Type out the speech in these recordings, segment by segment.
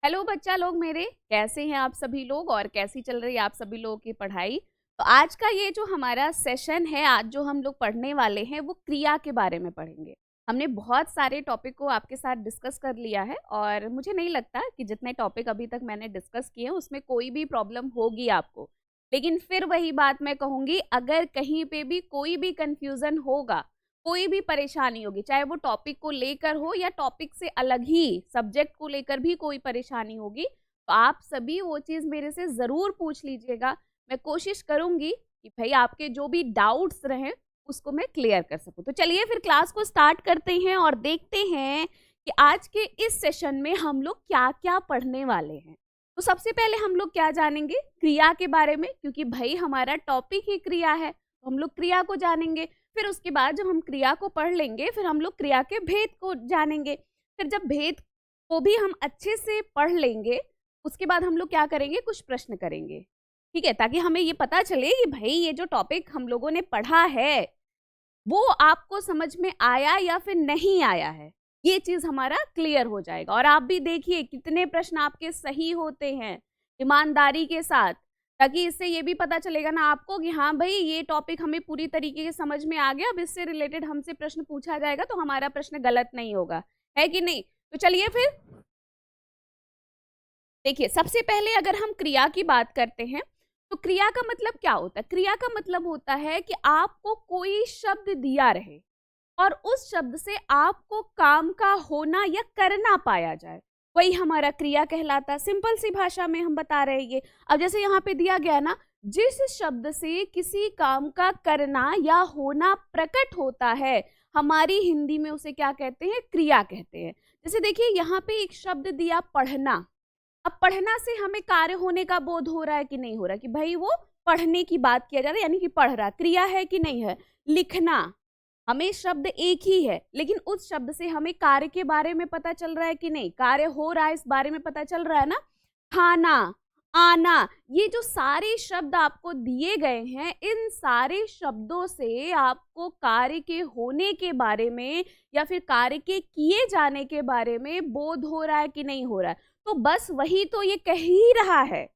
Hello बच्चा लोग मेरे, कैसे हैं आप सभी लोग और कैसी चल रही है आप सभी लोगों की पढ़ाई। तो आज का ये जो हमारा सेशन है, आज जो हम लोग पढ़ने वाले हैं वो क्रिया के बारे में पढ़ेंगे। हमने बहुत सारे टॉपिक को आपके साथ डिस्कस कर लिया है और मुझे नहीं लगता कि जितने टॉपिक अभी तक मैंने डिस्कस किए हैं उसमें कोई भी प्रॉब्लम होगी आपको। लेकिन फिर वही बात मैं कहूँगी, अगर कहीं पे भी कोई भी कंफ्यूजन होगा, कोई भी परेशानी होगी, चाहे वो टॉपिक को लेकर हो या टॉपिक से अलग ही सब्जेक्ट को लेकर भी कोई परेशानी होगी, तो आप सभी वो चीज़ मेरे से ज़रूर पूछ लीजिएगा। मैं कोशिश करूँगी कि भाई आपके जो भी डाउट्स रहें उसको मैं क्लियर कर सकूँ। तो चलिए फिर क्लास को स्टार्ट करते हैं और देखते हैं कि आज के इस सेशन में हम लोग क्या-क्या पढ़ने वाले हैं। तो सबसे पहले हम लोग क्या जानेंगे? क्रिया के बारे में, क्योंकि भाई हमारा टॉपिक ही क्रिया है, तो हम लोग क्रिया को जानेंगे। फिर उसके बाद जब हम क्रिया को पढ़ लेंगे, फिर हम लोग क्रिया के भेद को जानेंगे। फिर जब भेद को भी हम अच्छे से पढ़ लेंगे, उसके बाद हम लोग क्या करेंगे, कुछ प्रश्न करेंगे, ठीक है, ताकि हमें ये पता चले कि भाई ये जो टॉपिक हम लोगों ने पढ़ा है वो आपको समझ में आया या फिर नहीं आया है। ये चीज हमारा क्लियर हो जाएगा। और आप भी देखिए कितने प्रश्न आपके सही होते हैं ईमानदारी के साथ, ताकि इससे ये भी पता चलेगा ना आपको कि हाँ भाई ये टॉपिक हमें पूरी तरीके से समझ में आ गया, अब इससे रिलेटेड हमसे प्रश्न पूछा जाएगा तो हमारा प्रश्न गलत नहीं होगा, है कि नहीं। तो चलिए फिर देखिए, सबसे पहले अगर हम क्रिया की बात करते हैं तो क्रिया का मतलब क्या होता है? क्रिया का मतलब होता है कि आपको कोई शब्द दिया रहे और उस शब्द से आपको काम का होना या करना पाया जाए, वही हमारा क्रिया कहलाता है। सिंपल सी भाषा में हम बता रहे हैं ये। अब जैसे यहाँ पे दिया गया ना, जिस शब्द से किसी काम का करना या होना प्रकट होता है, हमारी हिंदी में उसे क्या कहते हैं? क्रिया कहते हैं। जैसे देखिए यहाँ पे एक शब्द दिया पढ़ना। अब पढ़ना से हमें कार्य होने का बोध हो रहा है कि नहीं हो रहा, कि भाई वो पढ़ने की बात किया जा रहा है, यानी कि पढ़ रहा, क्रिया है कि नहीं है। लिखना, हमें शब्द एक ही है लेकिन उस शब्द से हमें कार्य के बारे में पता चल रहा है कि नहीं, कार्य हो रहा है इस बारे में पता चल रहा है ना। खाना, आना, ये जो सारे शब्द आपको दिए गए हैं, इन सारे शब्दों से आपको कार्य के होने के बारे में या फिर कार्य के किए जाने के बारे में बोध हो रहा है कि नहीं हो रहा है। तो बस वही तो ये कह ही रहा है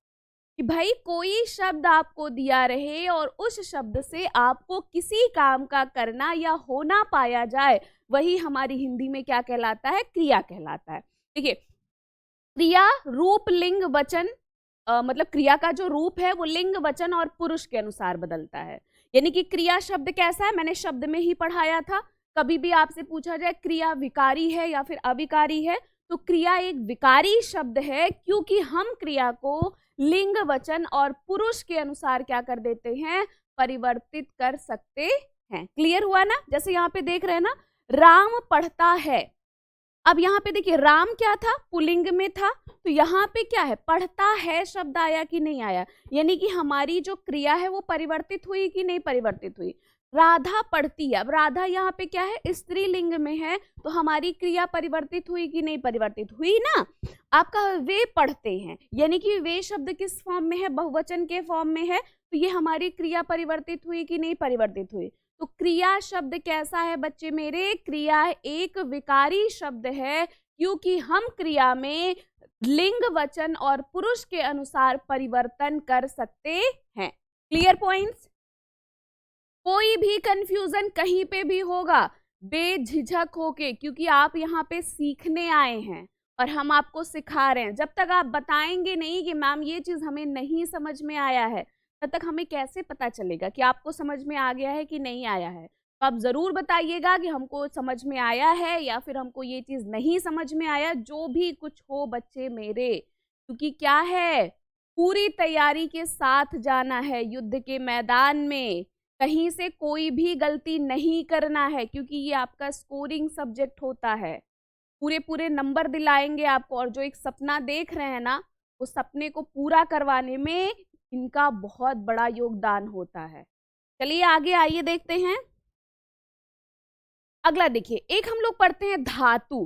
कि भाई कोई शब्द आपको दिया रहे और उस शब्द से आपको किसी काम का करना या होना पाया जाए, वही हमारी हिंदी में क्या कहलाता है? क्रिया कहलाता है। देखिए, क्रिया रूप लिंग वचन, मतलब क्रिया का जो रूप है वो लिंग वचन और पुरुष के अनुसार बदलता है। यानी कि क्रिया शब्द कैसा है, मैंने शब्द में ही पढ़ाया था। कभी भी आपसे पूछा जाए क्रिया विकारी है या फिर अविकारी है, तो क्रिया एक विकारी शब्द है, क्योंकि हम क्रिया को लिंग वचन और पुरुष के अनुसार क्या कर देते हैं? परिवर्तित कर सकते हैं। क्लियर हुआ ना। जैसे यहाँ पे देख रहे हैं ना, राम पढ़ता है। अब यहाँ पे देखिए राम क्या था? पुल्लिंग में था, तो यहाँ पे क्या है? पढ़ता है शब्द आया कि नहीं आया, यानी कि हमारी जो क्रिया है वो परिवर्तित हुई कि नहीं परिवर्तित हुई। राधा पढ़ती है, अब राधा यहाँ पे क्या है? स्त्रीलिंग में है, तो हमारी क्रिया परिवर्तित हुई कि नहीं परिवर्तित हुई ना। आपका वे पढ़ते हैं, यानी कि वे शब्द किस फॉर्म में है? बहुवचन के फॉर्म में है, तो ये हमारी क्रिया परिवर्तित हुई कि नहीं परिवर्तित हुई। तो क्रिया शब्द कैसा है बच्चे मेरे? क्रिया एक विकारी शब्द है, क्योंकि हम क्रिया में लिंग वचन और पुरुष के अनुसार परिवर्तन कर सकते हैं। Clear points? कोई भी कंफ्यूजन कहीं पे भी होगा, बेझिझक होके, क्योंकि आप यहाँ पे सीखने आए हैं और हम आपको सिखा रहे हैं। जब तक आप बताएंगे नहीं कि मैम ये चीज हमें नहीं समझ में आया है, तब तक हमें कैसे पता चलेगा कि आपको समझ में आ गया है कि नहीं आया है। तो आप जरूर बताइएगा कि हमको समझ में आया है या फिर हमको ये चीज नहीं समझ में आया, जो भी कुछ हो बच्चे मेरे। क्योंकि क्या है, पूरी तैयारी के साथ जाना है युद्ध के मैदान में, कहीं से कोई भी गलती नहीं करना है, क्योंकि ये आपका स्कोरिंग सब्जेक्ट होता है। पूरे पूरे नंबर दिलाएंगे आपको, और जो एक सपना देख रहे हैं ना, उस सपने को पूरा करवाने में इनका बहुत बड़ा योगदान होता है। चलिए आगे आइए देखते हैं। अगला देखिए, एक हम लोग पढ़ते हैं धातु।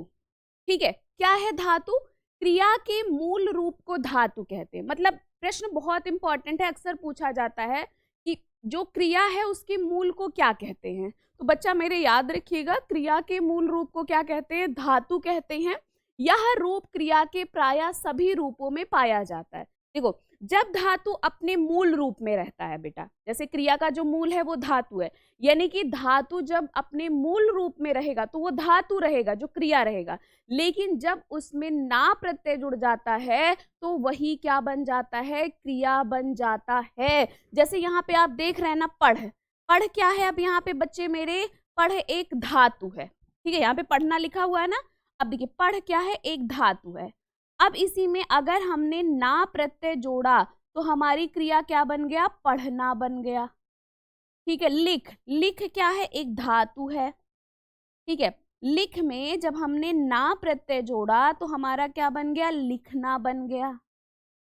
ठीक है, क्या है धातु? क्रिया के मूल रूप को धातु कहते हैं। मतलब प्रश्न बहुत इंपॉर्टेंट है, अक्सर पूछा जाता है कि जो क्रिया है उसके मूल को क्या कहते हैं। तो बच्चा मेरे याद रखिएगा, क्रिया के मूल रूप को क्या कहते हैं? धातु कहते हैं। यह रूप क्रिया के प्रायः सभी रूपों में पाया जाता है। देखो, जब धातु अपने मूल रूप में रहता है बेटा, जैसे क्रिया का जो मूल है वो धातु है, यानी कि धातु जब अपने मूल रूप में रहेगा तो वो धातु रहेगा, जो क्रिया रहेगा। लेकिन जब उसमें ना प्रत्यय जुड़ जाता है तो वही क्या बन जाता है, क्रिया बन जाता है। जैसे यहाँ पे आप देख रहे हैं ना, पढ़। पढ़ क्या है? अब यहाँ पे बच्चे मेरे, पढ़ एक धातु है, ठीक है, यहाँ पे पढ़ना लिखा हुआ है ना। अब देखिए, पढ़ क्या है? एक धातु है। अब इसी में अगर हमने ना प्रत्यय जोड़ा तो हमारी क्रिया क्या बन गया? पढ़ना बन गया। ठीक है। लिख, लिख क्या है? एक धातु है, ठीक है। लिख में जब हमने ना प्रत्यय जोड़ा तो हमारा क्या बन गया? लिखना बन गया।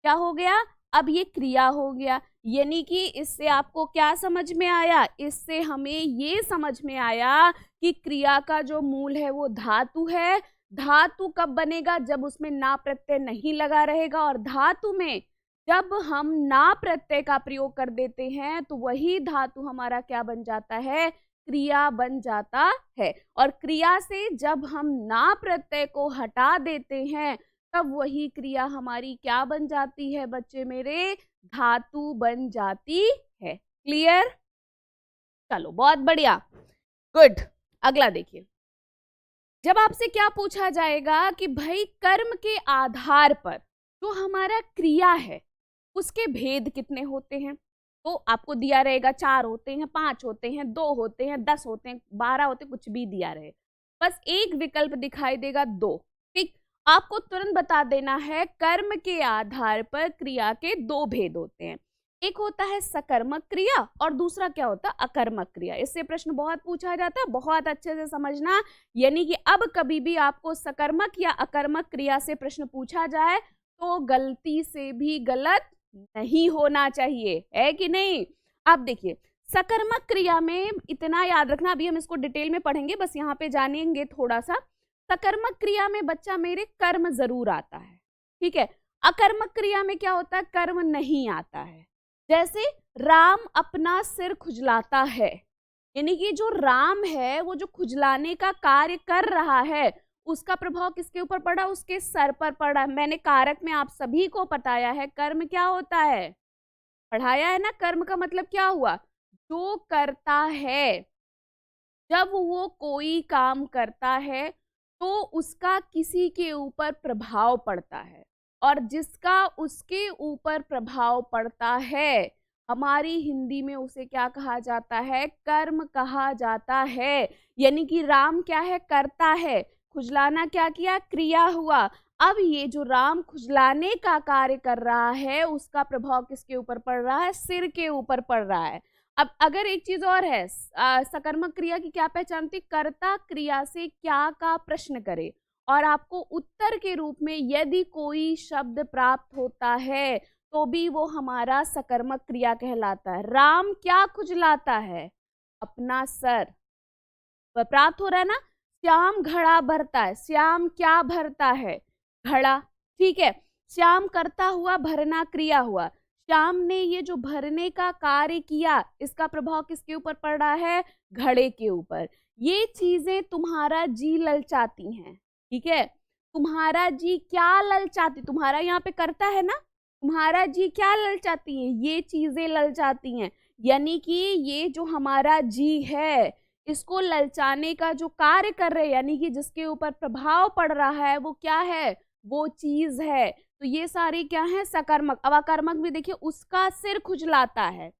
क्या हो गया? अब ये क्रिया हो गया। यानी कि इससे आपको क्या समझ में आया? इससे हमें ये समझ में आया कि क्रिया का जो मूल है वो धातु है। धातु कब बनेगा? जब उसमें ना प्रत्यय नहीं लगा रहेगा, और धातु में जब हम ना प्रत्यय का प्रयोग कर देते हैं तो वही धातु हमारा क्या बन जाता है? क्रिया बन जाता है। और क्रिया से जब हम ना प्रत्यय को हटा देते हैं तब वही क्रिया हमारी क्या बन जाती है बच्चे मेरे? धातु बन जाती है। क्लियर? चलो, बहुत बढ़िया, गुड। अगला देखिए, जब आपसे क्या पूछा जाएगा कि भाई कर्म के आधार पर जो हमारा क्रिया है उसके भेद कितने होते हैं, तो आपको दिया रहेगा 4 होते हैं, 5 होते हैं, 2 होते हैं, 10 होते हैं, 12 होते हैं, कुछ भी दिया रहे, बस एक विकल्प दिखाई देगा 2। ठीक, आपको तुरंत बता देना है कर्म के आधार पर क्रिया के 2 भेद होते हैं। एक होता है सकर्मक क्रिया और दूसरा क्या होता है? अकर्मक क्रिया। इससे प्रश्न बहुत पूछा जाता है, बहुत अच्छे से समझना। यानी कि अब कभी भी आपको सकर्मक या अकर्मक क्रिया से प्रश्न पूछा जाए तो गलती से भी गलत नहीं होना चाहिए, है कि नहीं? अब देखिए, सकर्मक क्रिया में इतना याद रखना, अभी हम इसको डिटेल में पढ़ेंगे, बस यहाँ पे जानेंगे थोड़ा सा। सकर्मक क्रिया में बच्चा मेरे कर्म जरूर आता है, ठीक है। अकर्मक क्रिया में क्या होता है? कर्म नहीं आता है। जैसे राम अपना सिर खुजलाता है, यानी कि जो राम है वो जो खुजलाने का कार्य कर रहा है उसका प्रभाव किसके ऊपर पड़ा? उसके सर पर पड़ा। मैंने कारक में आप सभी को बताया है कर्म क्या होता है, पढ़ाया है ना। कर्म का मतलब क्या हुआ? जो करता है, जब वो कोई काम करता है तो उसका किसी के ऊपर प्रभाव पड़ता है, और जिसका उसके ऊपर प्रभाव पड़ता है हमारी हिंदी में उसे क्या कहा जाता है? कर्म कहा जाता है। यानी कि राम क्या है? करता है। खुजलाना क्या किया? क्रिया हुआ। अब ये जो राम खुजलाने का कार्य कर रहा है उसका प्रभाव किसके ऊपर पड़ रहा है? सिर के ऊपर पड़ रहा है। अब अगर एक चीज और है, सकर्मक क्रिया की क्या पहचान थी? कर्ता क्रिया से क्या का प्रश्न करे और आपको उत्तर के रूप में यदि कोई शब्द प्राप्त होता है तो भी वो हमारा सकर्मक क्रिया कहलाता है। राम क्या खुजलाता है? अपना सर। प्राप्त हो रहा है ना। श्याम घड़ा भरता है, श्याम क्या भरता है? घड़ा, ठीक है। श्याम करता हुआ भरना क्रिया हुआ। श्याम ने ये जो भरने का कार्य किया इसका प्रभाव किसके ऊपर पड़ रहा है? घड़े के ऊपर। ये चीजें तुम्हारा जी ललचाती हैं, ठीक है। तुम्हारा जी क्या ललचाती? तुम्हारा यहाँ पे करता है ना, तुम्हारा जी क्या ललचाती है? ये चीजें ललचाती हैं। यानी कि ये जो हमारा जी है इसको ललचाने का जो कार्य कर रहे हैं, यानी कि जिसके ऊपर प्रभाव पड़ रहा है वो क्या है? वो चीज है। तो ये सारी क्या है? सकर्मक। अब अकर्मक भी देखिए, उसका सिर खुजलाता है,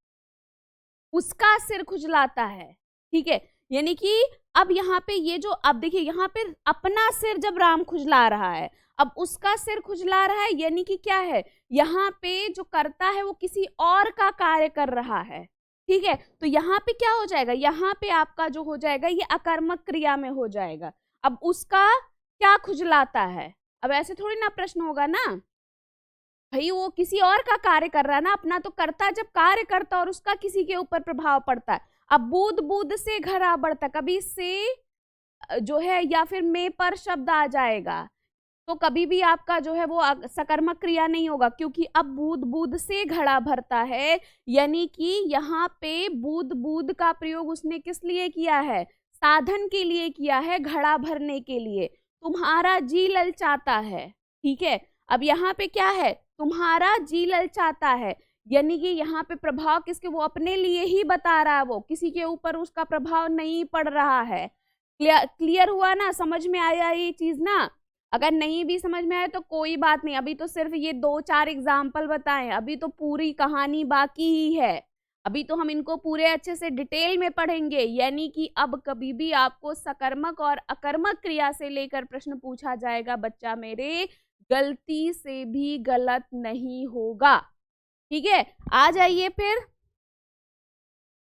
उसका सिर खुजलाता है, ठीक है। यानी कि अब यहाँ पे ये जो, अब देखिए यहाँ पे अपना सिर जब राम खुजला रहा है, अब उसका सिर खुजला रहा है, यानी कि क्या है? यहाँ पे जो करता है वो किसी और का कार्य कर रहा है, ठीक है। तो यहाँ पे क्या हो जाएगा? यहाँ पे आपका जो हो जाएगा ये अकर्मक क्रिया में हो जाएगा। अब उसका क्या खुजलाता है? अब ऐसे थोड़ी ना प्रश्न होगा ना भाई, वो किसी और का कार्य कर रहा है ना, अपना तो करता जब कार्य करता और उसका किसी के ऊपर प्रभाव पड़ता है। अब बूंद बूंद से घड़ा बढ़ता, कभी से जो है या फिर में पर शब्द आ जाएगा तो कभी भी आपका जो है वो सकर्मक क्रिया नहीं होगा, क्योंकि अब बूंद बूंद से घड़ा भरता है। यानी कि यहाँ पे बूंद बूंद का प्रयोग उसने किस लिए किया है? साधन के लिए किया है, घड़ा भरने के लिए। तुम्हारा जी ललचाता है, ठीक है। अब यहाँ पे क्या है, तुम्हारा जी ललचाता है, यानी कि यहाँ पे प्रभाव किसके, वो अपने लिए ही बता रहा है, वो किसी के ऊपर उसका प्रभाव नहीं पड़ रहा है। क्लियर हुआ ना, समझ में आया ये चीज ना। अगर नहीं भी समझ में आया तो कोई बात नहीं, अभी तो सिर्फ ये 2-4 एग्जाम्पल बताएं, अभी तो पूरी कहानी बाकी ही है, अभी तो हम इनको पूरे अच्छे से डिटेल में पढ़ेंगे। यानी कि अब कभी भी आपको सकर्मक और अकर्मक क्रिया से लेकर प्रश्न पूछा जाएगा बच्चा मेरे, गलती से भी गलत नहीं होगा, ठीक है। आ जाइए फिर,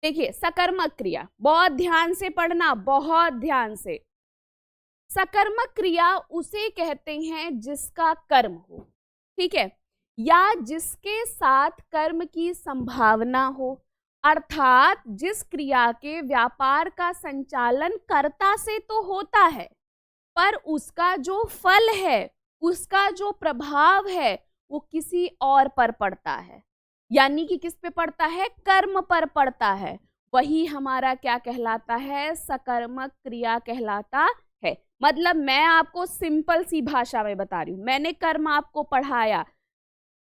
देखिए सकर्मक क्रिया, बहुत ध्यान से पढ़ना, बहुत ध्यान से। सकर्मक क्रिया उसे कहते हैं जिसका कर्म हो, ठीक है, या जिसके साथ कर्म की संभावना हो, अर्थात जिस क्रिया के व्यापार का संचालन कर्ता से तो होता है, पर उसका जो फल है, उसका जो प्रभाव है, वो किसी और पर पड़ता है। यानी कि किस पे पड़ता है, कर्म पर पड़ता है। वही हमारा क्या कहलाता है, सकर्मक क्रिया कहलाता है। मतलब मैं आपको सिंपल सी भाषा में बता रही हूं, मैंने कर्म आपको पढ़ाया,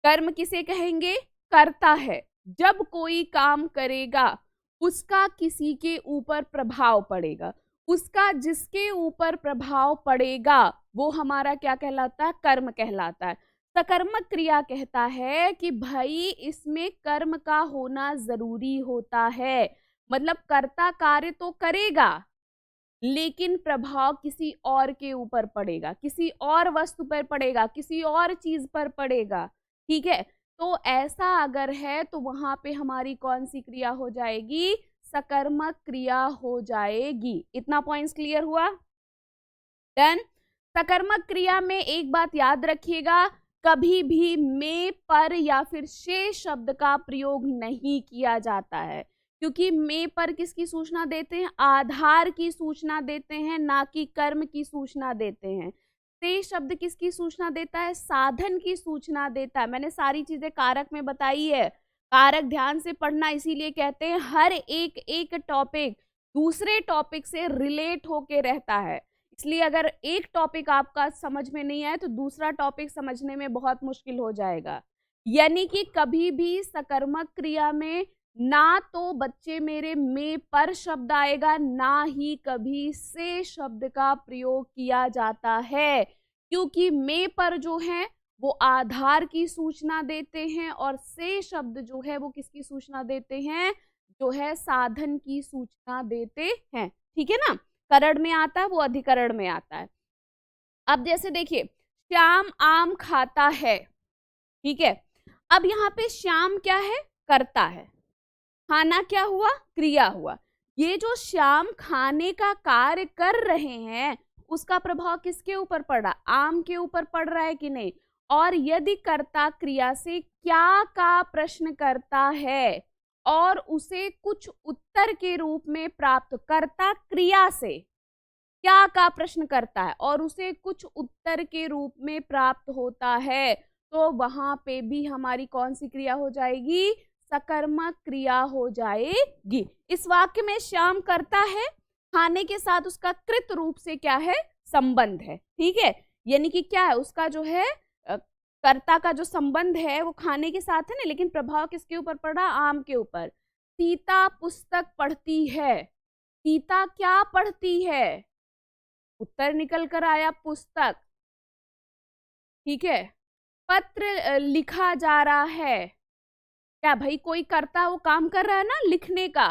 कर्म किसे कहेंगे, कर्ता है। जब कोई काम करेगा उसका किसी के ऊपर प्रभाव पड़ेगा, उसका जिसके ऊपर प्रभाव पड़ेगा वो हमारा क्या कहलाता है, कर्म कहलाता है। सकर्मक क्रिया कहता है कि भाई इसमें कर्म का होना जरूरी होता है, मतलब कर्ता कार्य तो करेगा लेकिन प्रभाव किसी और के ऊपर पड़ेगा, किसी और वस्तु पर पड़ेगा, किसी और चीज पर पड़ेगा, ठीक है। तो ऐसा अगर है तो वहां पे हमारी कौन सी क्रिया हो जाएगी, सकर्मक क्रिया हो जाएगी। इतना पॉइंट्स क्लियर हुआ, डन। सकर्मक क्रिया में एक बात याद रखिएगा, कभी भी में, पर या फिर से शब्द का प्रयोग नहीं किया जाता है, क्योंकि में पर किसकी सूचना देते हैं, आधार की सूचना देते हैं, ना कि कर्म की सूचना देते हैं। से शब्द किसकी सूचना देता है, साधन की सूचना देता है। मैंने सारी चीजें कारक में बताई है, कारक ध्यान से पढ़ना, इसीलिए कहते हैं हर एक एक टॉपिक दूसरे टॉपिक से रिलेट होके रहता है। इसलिए अगर एक टॉपिक आपका समझ में नहीं आए तो दूसरा टॉपिक समझने में बहुत मुश्किल हो जाएगा। यानी कि कभी भी सकर्मक क्रिया में ना तो बच्चे मेरे में पर शब्द आएगा, ना ही कभी से शब्द का प्रयोग किया जाता है, क्योंकि में पर जो है वो आधार की सूचना देते हैं और से शब्द जो है वो किसकी सूचना देते हैं, जो है साधन की सूचना देते हैं, ठीक है ना। करण में आता है, वो अधिकरण में आता है। अब जैसे देखिए, श्याम आम खाता है, ठीक है। अब यहाँ पे श्याम क्या है, कर्ता है, खाना क्या हुआ, क्रिया हुआ। ये जो श्याम खाने का कार्य कर रहे हैं उसका प्रभाव किसके ऊपर पड़ रहा, आम के ऊपर पड़ रहा है कि नहीं। और यदि कर्ता क्रिया से क्या का प्रश्न करता है और उसे कुछ उत्तर के रूप में प्राप्त, कर्ता क्रिया से क्या का प्रश्न करता है और उसे कुछ उत्तर के रूप में प्राप्त होता है, तो वहां पे भी हमारी कौन सी क्रिया हो जाएगी, सकर्मक क्रिया हो जाएगी। इस वाक्य में श्याम करता है, खाने के साथ उसका कृत रूप से क्या है, संबंध है, ठीक है। यानी कि क्या है, उसका जो है कर्ता का जो संबंध है वो खाने के साथ है ना, लेकिन प्रभाव किसके ऊपर पड़ा, आम के ऊपर। सीता पुस्तक पढ़ती है, सीता क्या पढ़ती है, उत्तर निकल कर आया पुस्तक, ठीक है। पत्र लिखा जा रहा है, क्या भाई कोई करता वो काम कर रहा है ना लिखने का,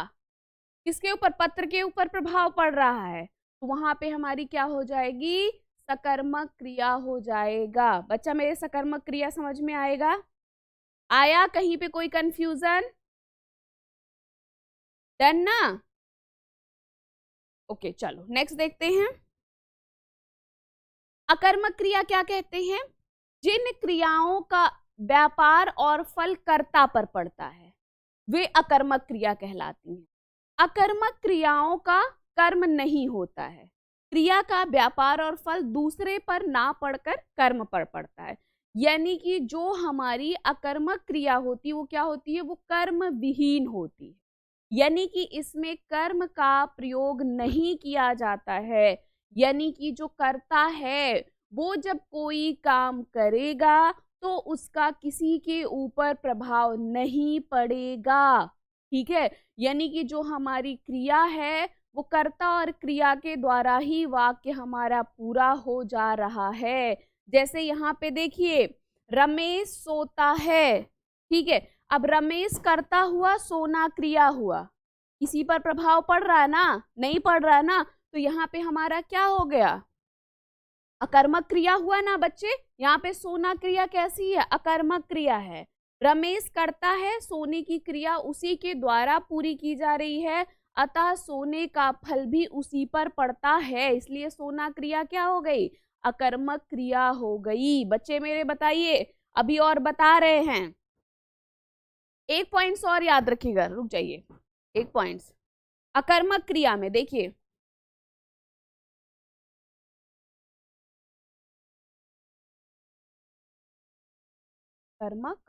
किसके ऊपर, पत्र के ऊपर प्रभाव पड़ रहा है, तो वहां पे हमारी क्या हो जाएगी, सकर्मक क्रिया हो जाएगा। बच्चा मेरे सकर्मक क्रिया समझ में आएगा, आया कहीं पे कोई कंफ्यूजन, डन ना। ओके चलो नेक्स्ट देखते हैं। अकर्मक क्रिया क्या कहते हैं, जिन क्रियाओं का व्यापार और फल कर्ता पर पड़ता है वे अकर्मक क्रिया कहलाती हैं। अकर्मक क्रियाओं का कर्म नहीं होता है, क्रिया का व्यापार और फल दूसरे पर ना पड़कर कर्म पर पड़ता है। यानी कि जो हमारी अकर्मक क्रिया होती है वो क्या होती है, वो कर्म विहीन होती है, यानी कि इसमें कर्म का प्रयोग नहीं किया जाता है। यानी कि जो करता है वो जब कोई काम करेगा तो उसका किसी के ऊपर प्रभाव नहीं पड़ेगा। ठीक है, यानी कि जो हमारी क्रिया है वो कर्ता और क्रिया के द्वारा ही वाक्य हमारा पूरा हो जा रहा है। जैसे यहाँ पे देखिए, रमेश सोता है। ठीक है, अब रमेश करता हुआ, सोना क्रिया हुआ, इसी पर प्रभाव पड़ रहा है ना? नहीं पड़ रहा है ना? तो यहाँ पे हमारा क्या हो गया? अकर्मक क्रिया हुआ ना बच्चे। यहाँ पे सोना क्रिया कैसी है? अकर्मक क्रिया है। रमेश करता है, सोने की क्रिया उसी के द्वारा पूरी की जा रही है, अतः सोने का फल भी उसी पर पड़ता है, इसलिए सोना क्रिया क्या हो गई? अकर्मक क्रिया हो गई। बच्चे मेरे बताइए, अभी और बता रहे हैं। एक पॉइंट्स और याद रखिएगा, रुक जाइए। एक पॉइंट्स अकर्मक क्रिया में देखिए, कर्मक,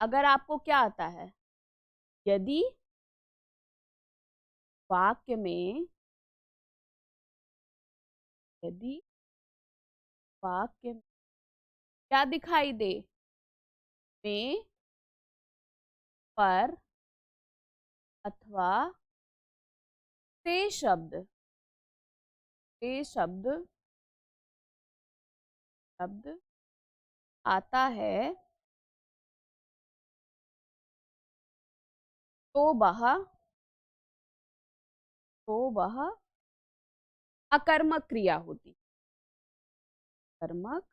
अगर आपको क्या आता है, यदि वाक्य में, यदि वाक्य में क्या दिखाई दे? में, पर अथवा से शब्द, से शब्द शब्द आता है तो वह अकर्मक क्रिया होती। कर्मक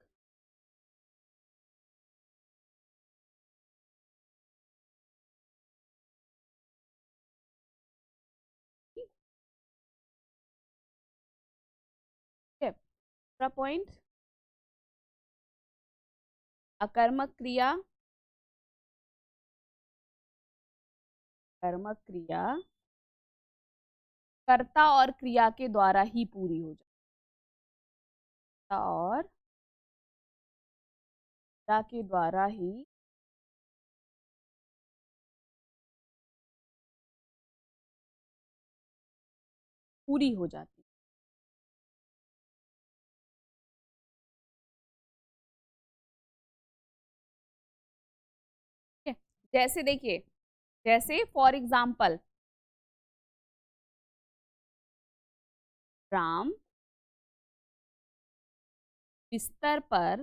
है। दूसरा पॉइंट, अकर्मक क्रिया, कर्मक क्रिया कर्ता और क्रिया के द्वारा ही पूरी हो जाती है, और क्रिया के द्वारा ही पूरी हो जाती है। जैसे देखिए, जैसे फॉर एग्जाम्पल, राम बिस्तर पर,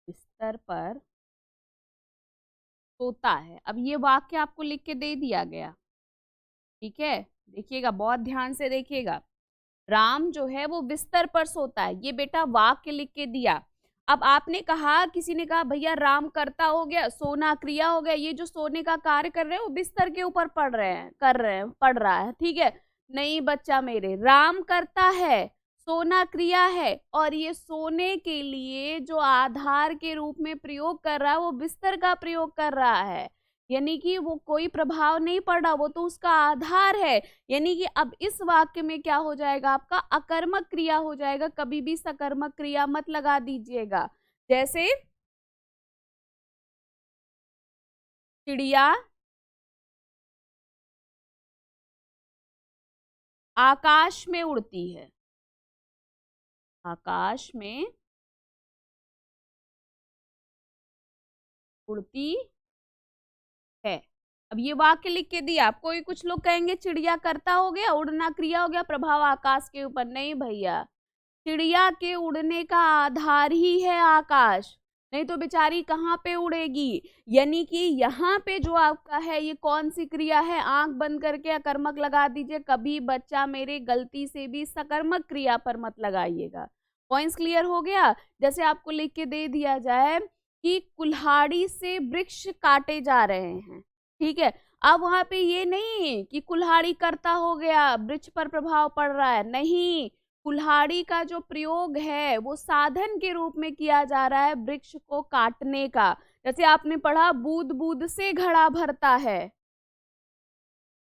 बिस्तर पर सोता है। अब ये वाक्य आपको लिख के दे दिया गया। ठीक है, देखिएगा, बहुत ध्यान से देखिएगा। राम जो है वो बिस्तर पर सोता है, ये बेटा वाक्य लिख के दिया। अब आपने कहा, किसी ने कहा भैया राम करता हो गया, सोना क्रिया हो गया, ये जो सोने का कार्य कर रहे हैं वो बिस्तर के ऊपर पड़ रहे हैं, कर रहे हैं, पड़ रहा है। ठीक है, नहीं बच्चा मेरे, राम करता है, सोना क्रिया है, और ये सोने के लिए जो आधार के रूप में प्रयोग कर रहा है वो बिस्तर का प्रयोग कर रहा है, यानी कि वो कोई प्रभाव नहीं पड़ रहा, वो तो उसका आधार है। यानी कि अब इस वाक्य में क्या हो जाएगा? आपका अकर्मक क्रिया हो जाएगा, कभी भी सकर्मक क्रिया मत लगा दीजिएगा। जैसे चिड़िया आकाश में उड़ती है, आकाश में उड़ती है। अब ये वाक्य लिख के दिया आपको। कुछ लोग कहेंगे चिड़िया करता हो गया, उड़ना क्रिया हो गया, प्रभाव आकाश के ऊपर। नहीं भैया, चिड़िया के उड़ने का आधार ही है आकाश, नहीं तो बेचारी कहाँ पे उड़ेगी। यानी कि यहाँ पे जो आपका है ये कौन सी क्रिया है? आंख बंद करके अकर्मक लगा दीजिए, कभी बच्चा मेरे गलती से भी सकर्मक क्रिया पर मत लगाइएगा। पॉइंट्स क्लियर हो गया? जैसे आपको लिख के दे दिया जाए कि कुल्हाड़ी से वृक्ष काटे जा रहे हैं। ठीक है, अब वहां पे ये नहीं कि कुल्हाड़ी करता हो गया, वृक्ष पर प्रभाव पड़ रहा है, नहीं। कुल्हाड़ी का जो प्रयोग है वो साधन के रूप में किया जा रहा है वृक्ष को काटने का। जैसे आपने पढ़ा, बूंद बूंद से घड़ा भरता है।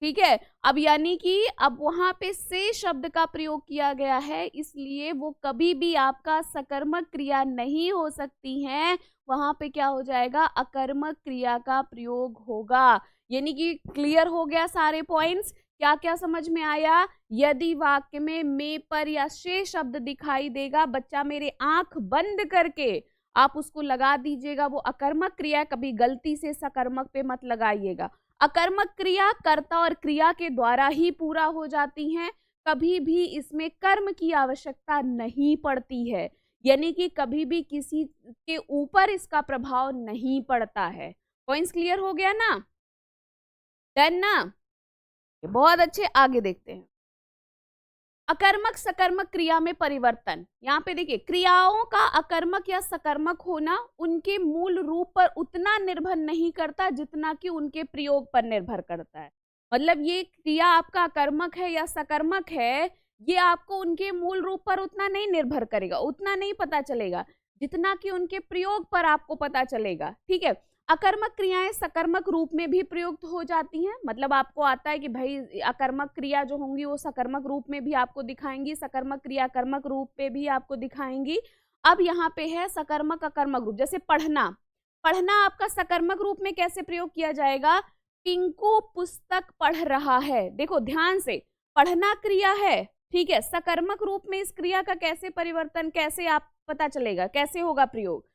ठीक है, अब यानी कि अब वहां पे से शब्द का प्रयोग किया गया है, इसलिए वो कभी भी आपका सकर्मक क्रिया नहीं हो सकती है, वहां पे क्या हो जाएगा? अकर्मक क्रिया का प्रयोग होगा। यानी कि क्लियर हो गया सारे पॉइंट्स। क्या क्या समझ में आया? यदि वाक्य में पर या से शब्द दिखाई देगा, बच्चा मेरे आंख बंद करके आप उसको लगा दीजिएगा। वो अकर्मक क्रिया, कभी गलती से सकर्मक पे मत लगाइएगा। अकर्मक क्रिया कर्ता और क्रिया के द्वारा ही पूरा हो जाती हैं, कभी भी इसमें कर्म की आवश्यकता नहीं पड़ती है, यानी कि कभी भी किसी के ऊपर इसका प्रभाव नहीं पड़ता है। पॉइंट्स क्लियर हो गया ना? डन ना? बहुत अच्छे, आगे देखते हैं। अकर्मक सकर्मक क्रिया में परिवर्तन। यहाँ पे देखिए, क्रियाओं का अकर्मक या सकर्मक होना उनके मूल रूप पर उतना निर्भर नहीं करता जितना कि उनके प्रयोग पर निर्भर करता है। मतलब ये क्रिया आपका अकर्मक है या सकर्मक है, ये आपको उनके मूल रूप पर उतना नहीं निर्भर करेगा, उतना नहीं पता चलेगा जितना कि उनके प्रयोग पर आपको पता चलेगा। ठीक है, अकर्मक क्रियाएं सकर्मक रूप में भी प्रयुक्त हो जाती हैं। मतलब आपको आता है कि भाई अकर्मक क्रिया जो होंगी वो सकर्मक रूप में भी आपको दिखाएंगी, सकर्मक क्रिया कर्मक रूप पे भी आपको दिखाएंगी। अब यहाँ पे है सकर्मक अकर्मक रूप। जैसे पढ़ना, पढ़ना आपका सकर्मक रूप में कैसे प्रयोग किया जाएगा? पिंकू पुस्तक पढ़ रहा है। देखो ध्यान से, पढ़ना क्रिया है, ठीक है, सकर्मक रूप में इस क्रिया का कैसे परिवर्तन, कैसे आप पता चलेगा, कैसे होगा प्रयोग?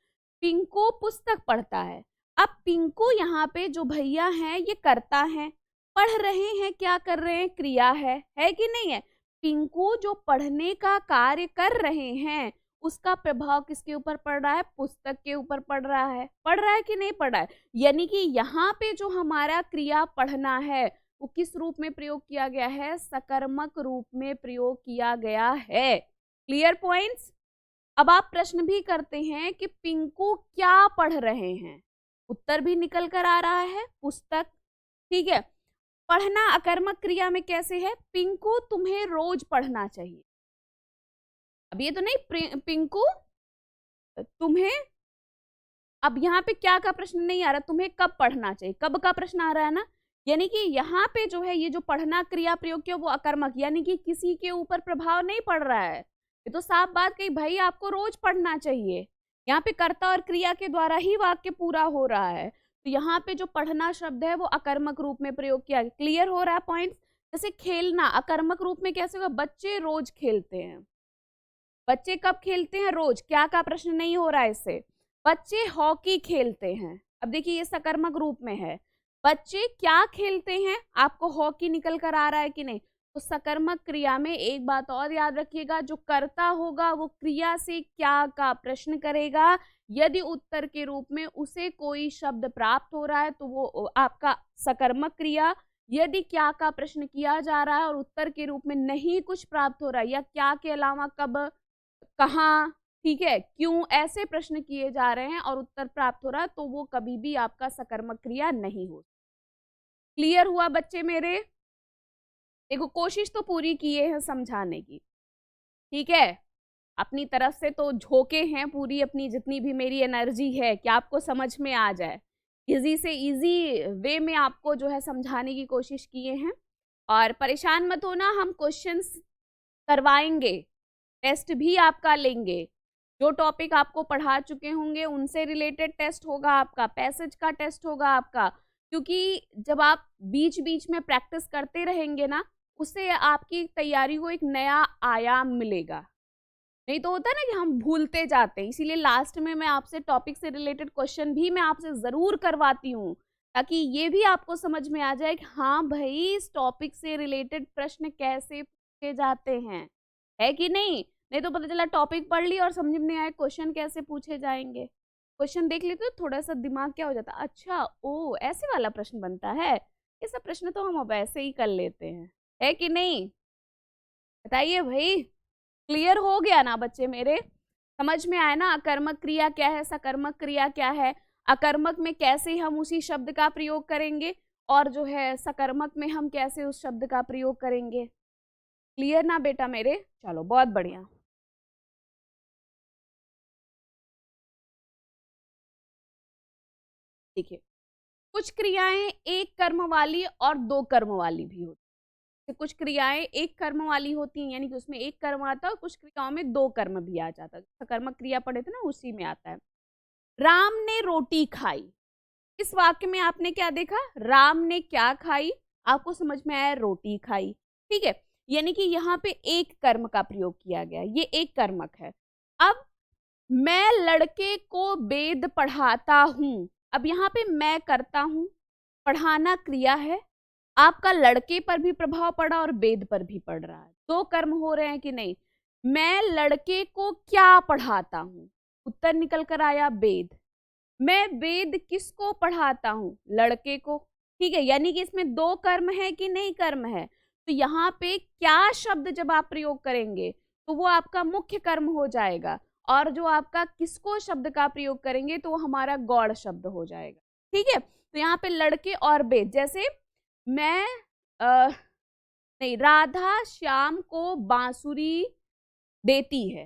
पिंकू पुस्तक पढ़ता है। अब पिंकू यहाँ पे जो भैया हैं ये कर्ता हैं, पढ़ रहे हैं, क्या कर रहे हैं? क्रिया है कि नहीं है? पिंकू जो पढ़ने का कार्य कर रहे हैं उसका प्रभाव किसके ऊपर पड़ रहा है? पुस्तक के ऊपर पड़ रहा है। पढ़ रहा है कि नहीं पढ़ रहा है? यानी कि यहाँ पे जो हमारा क्रिया पढ़ना है वो किस रूप में प्रयोग किया गया है? सकर्मक रूप में प्रयोग किया गया है। Clear points? अब आप प्रश्न भी करते हैं कि पिंकू क्या पढ़ रहे हैं, उत्तर भी निकल कर आ रहा है पुस्तक। ठीक है, पढ़ना अकर्मक क्रिया में कैसे है? पिंकू तुम्हें रोज पढ़ना चाहिए। अब ये तो नहीं पिंकू तुम्हें, अब यहाँ पे क्या का प्रश्न नहीं आ रहा, तुम्हें कब पढ़ना चाहिए, कब का प्रश्न आ रहा है ना। यानी कि यहाँ पे जो है ये जो पढ़ना क्रिया प्रयोग किया वो अकर्मक, यानी कि किसी के ऊपर प्रभाव नहीं पड़ रहा है। ये तो साफ बात कही, भाई आपको रोज पढ़ना चाहिए। यहाँ पे कर्ता और क्रिया के द्वारा ही वाक्य पूरा हो रहा है, तो यहाँ पे जो पढ़ना शब्द है वो अकर्मक रूप में प्रयोग किया। क्लियर हो रहा है पॉइंट? जैसे खेलना अकर्मक रूप में कैसे होगा? बच्चे रोज खेलते हैं। बच्चे कब खेलते हैं? रोज। क्या का प्रश्न नहीं हो रहा है इससे। बच्चे हॉकी खेलते हैं। अब देखिए ये सकर्मक रूप में है, बच्चे क्या खेलते हैं, आपको हॉकी निकल कर आ रहा है कि नहीं? तो सकर्मक क्रिया में एक बात और याद रखिएगा, जो कर्ता होगा वो क्रिया से क्या का प्रश्न करेगा। यदि उत्तर के रूप में उसे कोई शब्द प्राप्त हो रहा है तो वो आपका सकर्मक क्रिया। यदि क्या का प्रश्न किया जा रहा है और उत्तर के रूप में नहीं कुछ प्राप्त हो रहा है, या क्या के अलावा कब, कहाँ, ठीक है, क्यों, ऐसे प्रश्न किए जा रहे हैं और उत्तर प्राप्त हो रहा है, तो वो कभी भी आपका सकर्मक क्रिया नहीं हो। क्लियर हुआ बच्चे मेरे? देखो कोशिश तो पूरी किए हैं समझाने की, ठीक है, अपनी तरफ से तो झोंके हैं पूरी, अपनी जितनी भी मेरी एनर्जी है कि आपको समझ में आ जाए, इजी से इजी वे में आपको जो है समझाने की कोशिश किए हैं। और परेशान मत होना, हम क्वेश्चंस करवाएंगे, टेस्ट भी आपका लेंगे। जो टॉपिक आपको पढ़ा चुके होंगे उनसे रिलेटेड टेस्ट होगा आपका, पैसेज का टेस्ट होगा आपका, क्योंकि जब आप बीच बीच में प्रैक्टिस करते रहेंगे ना, उससे आपकी तैयारी को एक नया आयाम मिलेगा। नहीं तो होता है ना कि हम भूलते जाते हैं, इसीलिए लास्ट में मैं आपसे टॉपिक से रिलेटेड क्वेश्चन भी मैं आपसे ज़रूर करवाती हूँ, ताकि ये भी आपको समझ में आ जाए कि हाँ भाई इस टॉपिक से रिलेटेड प्रश्न कैसे पूछे जाते हैं, है कि नहीं? नहीं तो पता चला टॉपिक पढ़ ली और समझ में नहीं आए क्वेश्चन कैसे पूछे जाएंगे। क्वेश्चन देख लेते तो थोड़ा सा दिमाग क्या हो जाता, अच्छा ओ ऐसे वाला प्रश्न बनता है, ये सब प्रश्न तो हम अब ऐसे ही कर लेते हैं, है कि नहीं? बताइए भाई, क्लियर हो गया ना बच्चे मेरे? समझ में आया ना अकर्मक क्रिया क्या है, सकर्मक क्रिया क्या है, अकर्मक में कैसे हम उसी शब्द का प्रयोग करेंगे और जो है सकर्मक में हम कैसे उस शब्द का प्रयोग करेंगे। क्लियर ना बेटा मेरे? चलो बहुत बढ़िया। देखिए कुछ क्रियाएं एक कर्म वाली और दो कर्म वाली भी होती है। कुछ क्रियाएं एक कर्म वाली होती हैं, यानी कि उसमें एक कर्म आता है, और कुछ क्रियाओं में दो कर्म भी आ जाता है। सकर्मक क्रिया पढ़े थे ना, उसी में आता है। राम ने रोटी खाई, इस वाक्य में आपने क्या देखा, राम ने क्या खाई, आपको समझ में आया रोटी खाई, ठीक है। यानी कि यहाँ पे एक कर्म का प्रयोग किया गया, ये एक कर्मक है। अब मैं लड़के को वेद पढ़ाता हूं, अब यहाँ पे मैं करता हूं, पढ़ाना क्रिया है, आपका लड़के पर भी प्रभाव पड़ा और वेद पर भी पड़ रहा है, दो कर्म हो रहे हैं कि नहीं। मैं लड़के को क्या पढ़ाता हूं, उत्तर निकल कर आया वेद। मैं वेद किसको पढ़ाता हूं, लड़के को, ठीक है। यानी कि इसमें दो कर्म है कि नहीं कर्म है। तो यहाँ पे क्या शब्द जब आप प्रयोग करेंगे तो वो आपका मुख्य कर्म हो जाएगा, और जो आपका किसको शब्द का प्रयोग करेंगे तो वो हमारा गौड़ शब्द हो जाएगा, ठीक है। तो यहाँ पे लड़के और वेद, जैसे मैं नहीं, राधा श्याम को बांसुरी देती है,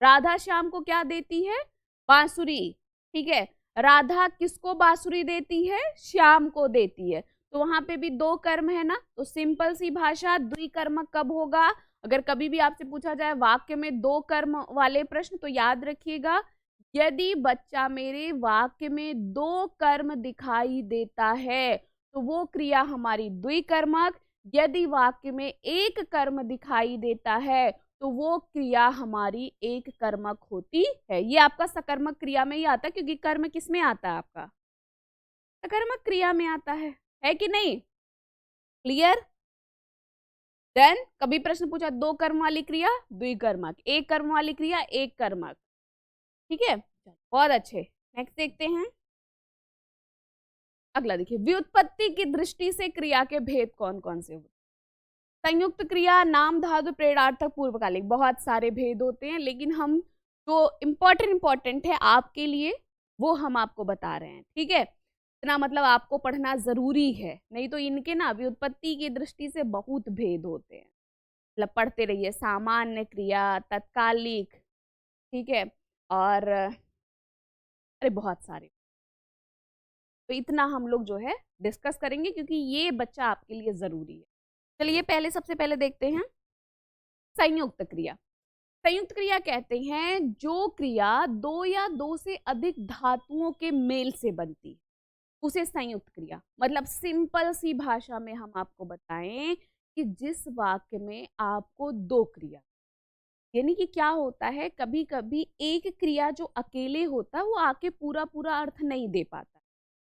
राधा श्याम को क्या देती है, बांसुरी, ठीक है। राधा किसको बांसुरी देती है, श्याम को देती है। तो वहां पे भी दो कर्म है ना, तो सिंपल सी भाषा द्विकर्मक कब होगा। अगर कभी भी आपसे पूछा जाए वाक्य में दो कर्म वाले प्रश्न, तो याद रखिएगा, यदि बच्चा मेरे वाक्य में दो कर्म दिखाई देता है तो वो क्रिया हमारी द्विकर्मक, यदि वाक्य में एक कर्म दिखाई देता है तो वो क्रिया हमारी एक कर्मक होती है। ये आपका सकर्मक क्रिया में ही आता है, क्योंकि कर्म किस में आता है, आपका सकर्मक क्रिया में आता है कि नहीं, क्लियर। देन कभी प्रश्न पूछा दो कर्म वाली क्रिया द्विकर्मक, एक कर्म वाली क्रिया एक कर्मक, ठीक है, बहुत अच्छे। नेक्स्ट देखते हैं, अगला देखिए, व्युत्पत्ति की दृष्टि से क्रिया के भेद कौन कौन से होते हैं। संयुक्त क्रिया, नाम धातु, प्रेरणार्थक, पूर्वकालिक, बहुत सारे भेद होते हैं, लेकिन हम जो इम्पोर्टेंट है आपके लिए वो हम आपको बता रहे हैं, ठीक है। इतना मतलब आपको पढ़ना जरूरी है, नहीं तो इनके ना व्युत्पत्ति की दृष्टि से बहुत भेद होते हैं। मतलब पढ़ते रहिए, सामान्य क्रिया, तत्कालिक, ठीक है, और अरे बहुत सारे, तो इतना हम लोग जो है डिस्कस करेंगे क्योंकि ये बच्चा आपके लिए जरूरी है। चलिए पहले सबसे पहले देखते हैं संयुक्त क्रिया। संयुक्त क्रिया कहते हैं जो क्रिया दो या दो से अधिक धातुओं के मेल से बनती है उसे संयुक्त क्रिया, मतलब सिंपल सी भाषा में हम आपको बताएं कि जिस वाक्य में आपको दो क्रिया, यानी कि क्या होता है, कभी कभी एक क्रिया जो अकेले होता है वो आके पूरा पूरा अर्थ नहीं दे पाता,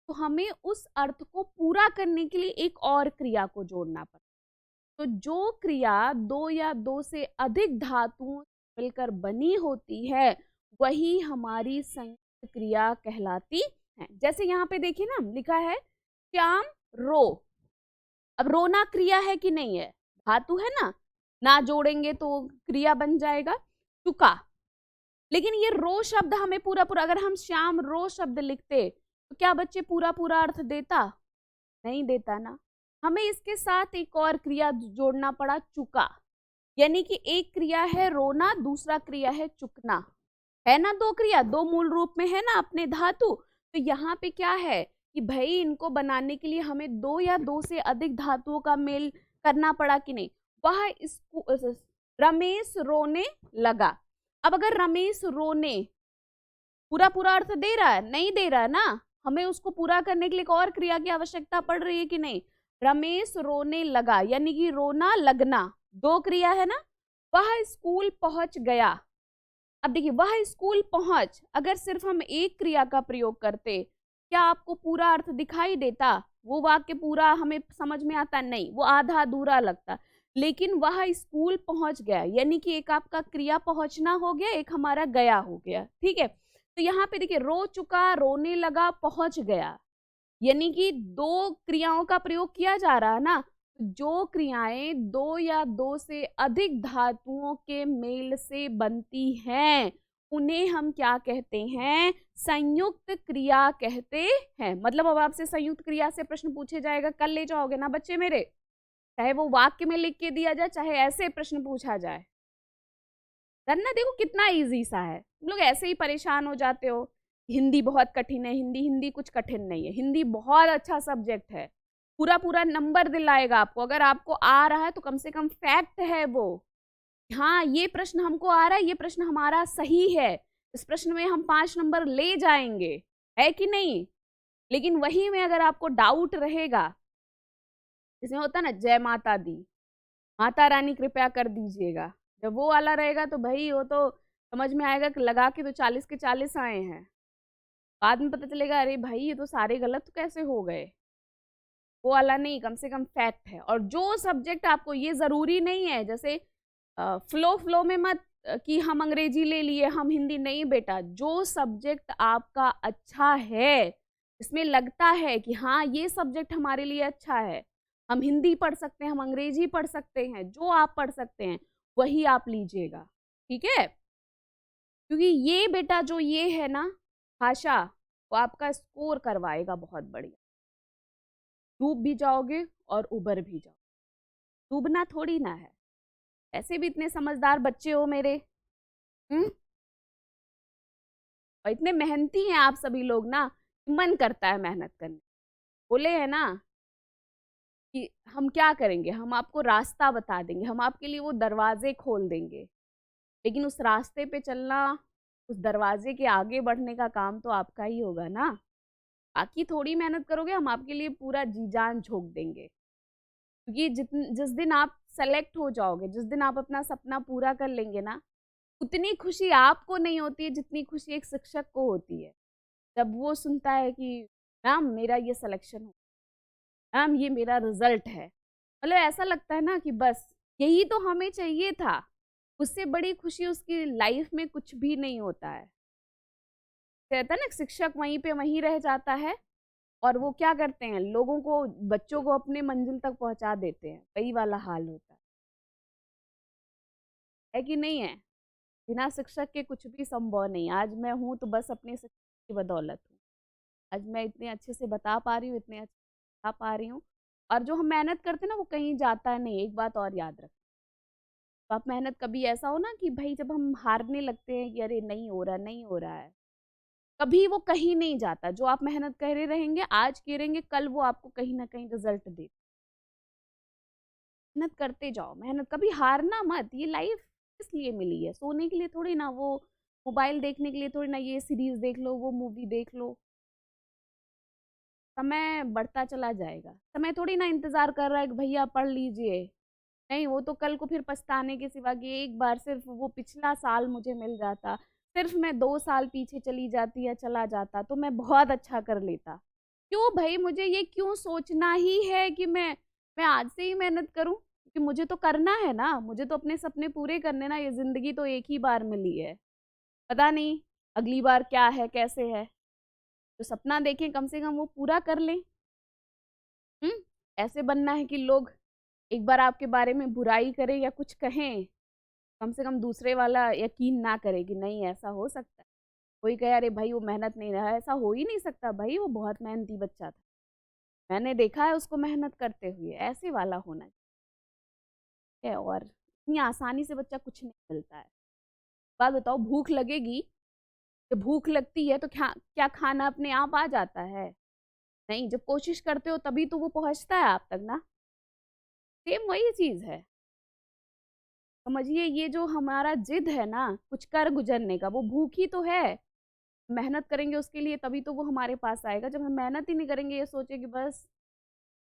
तो हमें उस अर्थ को पूरा करने के लिए एक और क्रिया को जोड़ना पड़ता। तो जो क्रिया दो या दो से अधिक धातुओं मिलकर बनी होती है वही हमारी संयुक्त क्रिया कहलाती है। जैसे यहाँ पे देखिए ना, लिखा है श्याम रो, अब रोना क्रिया है कि नहीं है, धातु है ना जोड़ेंगे तो क्रिया बन जाएगा चुका। लेकिन ये रो शब्द हमें पूरा पूरा, अगर हम श्याम रो शब्द लिखते तो क्या बच्चे पूरा पूरा अर्थ देता, नहीं देता ना। हमें इसके साथ एक और क्रिया जोड़ना पड़ा, चुका, यानी कि एक क्रिया है रोना, दूसरा क्रिया है चुकना, है ना, दो क्रिया, दो मूल रूप में है ना अपने धातु। तो यहाँ पे क्या है कि भाई इनको बनाने के लिए हमें दो या दो से अधिक धातुओं का मेल करना पड़ा कि नहीं। वह रमेश रोने लगा, अब अगर रमेश रोने पूरा पूरा अर्थ दे रहा है, नहीं दे रहा है ना, हमें उसको पूरा करने के लिए एक और क्रिया की आवश्यकता पड़ रही है कि नहीं। रमेश रोने लगा, यानी कि रोना लगना, दो क्रिया है ना। वह स्कूल पहुंच गया, अब देखिए वह स्कूल पहुंच, अगर सिर्फ हम एक क्रिया का प्रयोग करते क्या आपको पूरा अर्थ दिखाई देता, वो वाक्य पूरा हमें समझ में आता, नहीं, वो आधा अधूरा लगता। लेकिन वह स्कूल पहुंच गया, यानी कि एक आपका क्रिया पहुंचना हो गया, एक हमारा गया हो गया, ठीक है। तो यहाँ पे देखिए रो चुका, रोने लगा, पहुंच गया, यानी कि दो क्रियाओं का प्रयोग किया जा रहा है ना। जो क्रियाएं दो या दो से अधिक धातुओं के मेल से बनती हैं उन्हें हम क्या कहते हैं, संयुक्त क्रिया कहते हैं। मतलब अब आपसे संयुक्त क्रिया से प्रश्न पूछे जाएगा, कल ले जाओगे ना बच्चे मेरे, चाहे वो वाक्य में लिख के दिया जाए चाहे ऐसे प्रश्न पूछा जाए। ना देखो कितना इजी सा है, तुम लोग ऐसे ही परेशान हो जाते हो, हिंदी बहुत कठिन है, हिंदी कुछ कठिन नहीं है, हिंदी बहुत अच्छा सब्जेक्ट है, पूरा पूरा नंबर दिलाएगा आपको। अगर आपको आ रहा है तो कम से कम फैक्ट है वो, हाँ ये प्रश्न हमको आ रहा है, ये प्रश्न हमारा सही है, इस प्रश्न में हम 5 नंबर ले जाएंगे, है कि नहीं। लेकिन वही में अगर आपको डाउट रहेगा, इसमें होता ना जय माता दी, माता रानी कृपया कर दीजिएगा, जब वो वाला रहेगा तो भाई वो तो समझ में आएगा कि लगा के तो 40 के 40 आए हैं, बाद में पता चलेगा अरे भाई ये तो सारे गलत कैसे हो गए। वो वाला नहीं, कम से कम फैक्ट है। और जो सब्जेक्ट आपको, ये जरूरी नहीं है जैसे फ्लो में मत कि हम अंग्रेजी ले लिए हम हिंदी, नहीं बेटा, जो सब्जेक्ट आपका अच्छा है, इसमें लगता है कि हाँ ये सब्जेक्ट हमारे लिए अच्छा है, हम हिंदी पढ़ सकते हैं, हम अंग्रेजी पढ़ सकते हैं, जो आप पढ़ सकते हैं वही आप लीजिएगा, ठीक है। क्योंकि ये बेटा जो ये है ना भाषा, वो आपका स्कोर करवाएगा बहुत बढ़िया। डूब भी जाओगे और उबर भी जाओ, डूबना थोड़ी ना है। ऐसे भी इतने समझदार बच्चे हो मेरे, और इतने मेहनती हैं आप सभी लोग ना, मन करता है मेहनत करने। बोले है ना कि हम क्या करेंगे, हम आपको रास्ता बता देंगे, हम आपके लिए वो दरवाजे खोल देंगे, लेकिन उस रास्ते पे चलना, उस दरवाजे के आगे बढ़ने का काम तो आपका ही होगा ना। बाकी थोड़ी मेहनत करोगे, हम आपके लिए पूरा जी जान झोंक देंगे। क्योंकि जिस दिन आप सेलेक्ट हो जाओगे, जिस दिन आप अपना सपना पूरा कर लेंगे ना, उतनी खुशी आपको नहीं होती है जितनी खुशी एक शिक्षक को होती है जब वो सुनता है कि मैम मेरा ये सिलेक्शन हो, मैम ये मेरा रिजल्ट है। मतलब ऐसा लगता है ना कि बस यही तो हमें चाहिए था। उससे बड़ी खुशी उसकी लाइफ में कुछ भी नहीं होता है। कहता है ना शिक्षक वहीं पे वहीं रह जाता है, और वो क्या करते हैं, लोगों को, बच्चों को अपने मंजिल तक पहुंचा देते हैं, वही वाला हाल होता है कि नहीं है। बिना शिक्षक के कुछ भी संभव नहीं। आज मैं हूँ तो बस अपने शिक्षक की बदौलत हूँ। आज मैं इतने अच्छे से बता पा रही हूँ, इतने अच्छे से बता पा रही हूँ। और जो हम मेहनत करते हैं ना वो कहीं जाता नहीं। एक बात और याद रखें, तो आप मेहनत, कभी ऐसा हो ना कि भाई जब हम हारने लगते हैं कि अरे नहीं हो रहा, नहीं हो रहा है, कभी वो कहीं नहीं जाता। जो आप मेहनत कर रहे रहेंगे, आज करेंगे, कल वो आपको कहीं ना कहीं रिजल्ट दे। मेहनत करते जाओ, मेहनत, कभी हारना मत। ये लाइफ किस लिए मिली है? सोने के लिए थोड़ी ना, वो मोबाइल देखने के लिए थोड़ी ना, ये सीरीज देख लो, वो मूवी देख लो। समय बढ़ता चला जाएगा, समय थोड़ी ना इंतजार कर रहा है कि भैया पढ़ लीजिए। नहीं, वो तो कल को फिर पछताने के सिवा कि एक बार सिर्फ वो पिछला साल मुझे मिल जाता, सिर्फ मैं 2 साल पीछे चली जाती या चला जाता तो मैं बहुत अच्छा कर लेता। क्यों भाई, मुझे ये क्यों सोचना ही है कि मैं आज से ही मेहनत करूं? कि मुझे तो करना है ना, मुझे तो अपने सपने पूरे करने ना। ये जिंदगी तो एक ही बार मिली है, पता नहीं अगली बार क्या है, कैसे है। तो सपना देखें, कम से कम वो पूरा कर लें। ऐसे बनना है कि लोग एक बार आपके बारे में बुराई करें या कुछ कहें, कम से कम दूसरे वाला यकीन ना करे कि नहीं ऐसा हो सकता है। कोई कहे अरे भाई वो मेहनत नहीं रहा, ऐसा हो ही नहीं सकता भाई, वो बहुत मेहनती बच्चा था, मैंने देखा है उसको मेहनत करते हुए। ऐसे वाला होना चाहिए। और इतनी आसानी से बच्चा कुछ नहीं मिलता है। बात बताओ, भूख लगेगी, जब भूख लगती है तो क्या खाना अपने आप आ जाता है? नहीं, जब कोशिश करते हो तभी तो वो पहुंचता है आप तक ना। सेम वही चीज है। समझिए, ये जो हमारा जिद है ना कुछ कर गुजरने का, वो भूख ही तो है। मेहनत करेंगे उसके लिए तभी तो वो हमारे पास आएगा। जब हम मेहनत ही नहीं करेंगे, ये सोचे कि बस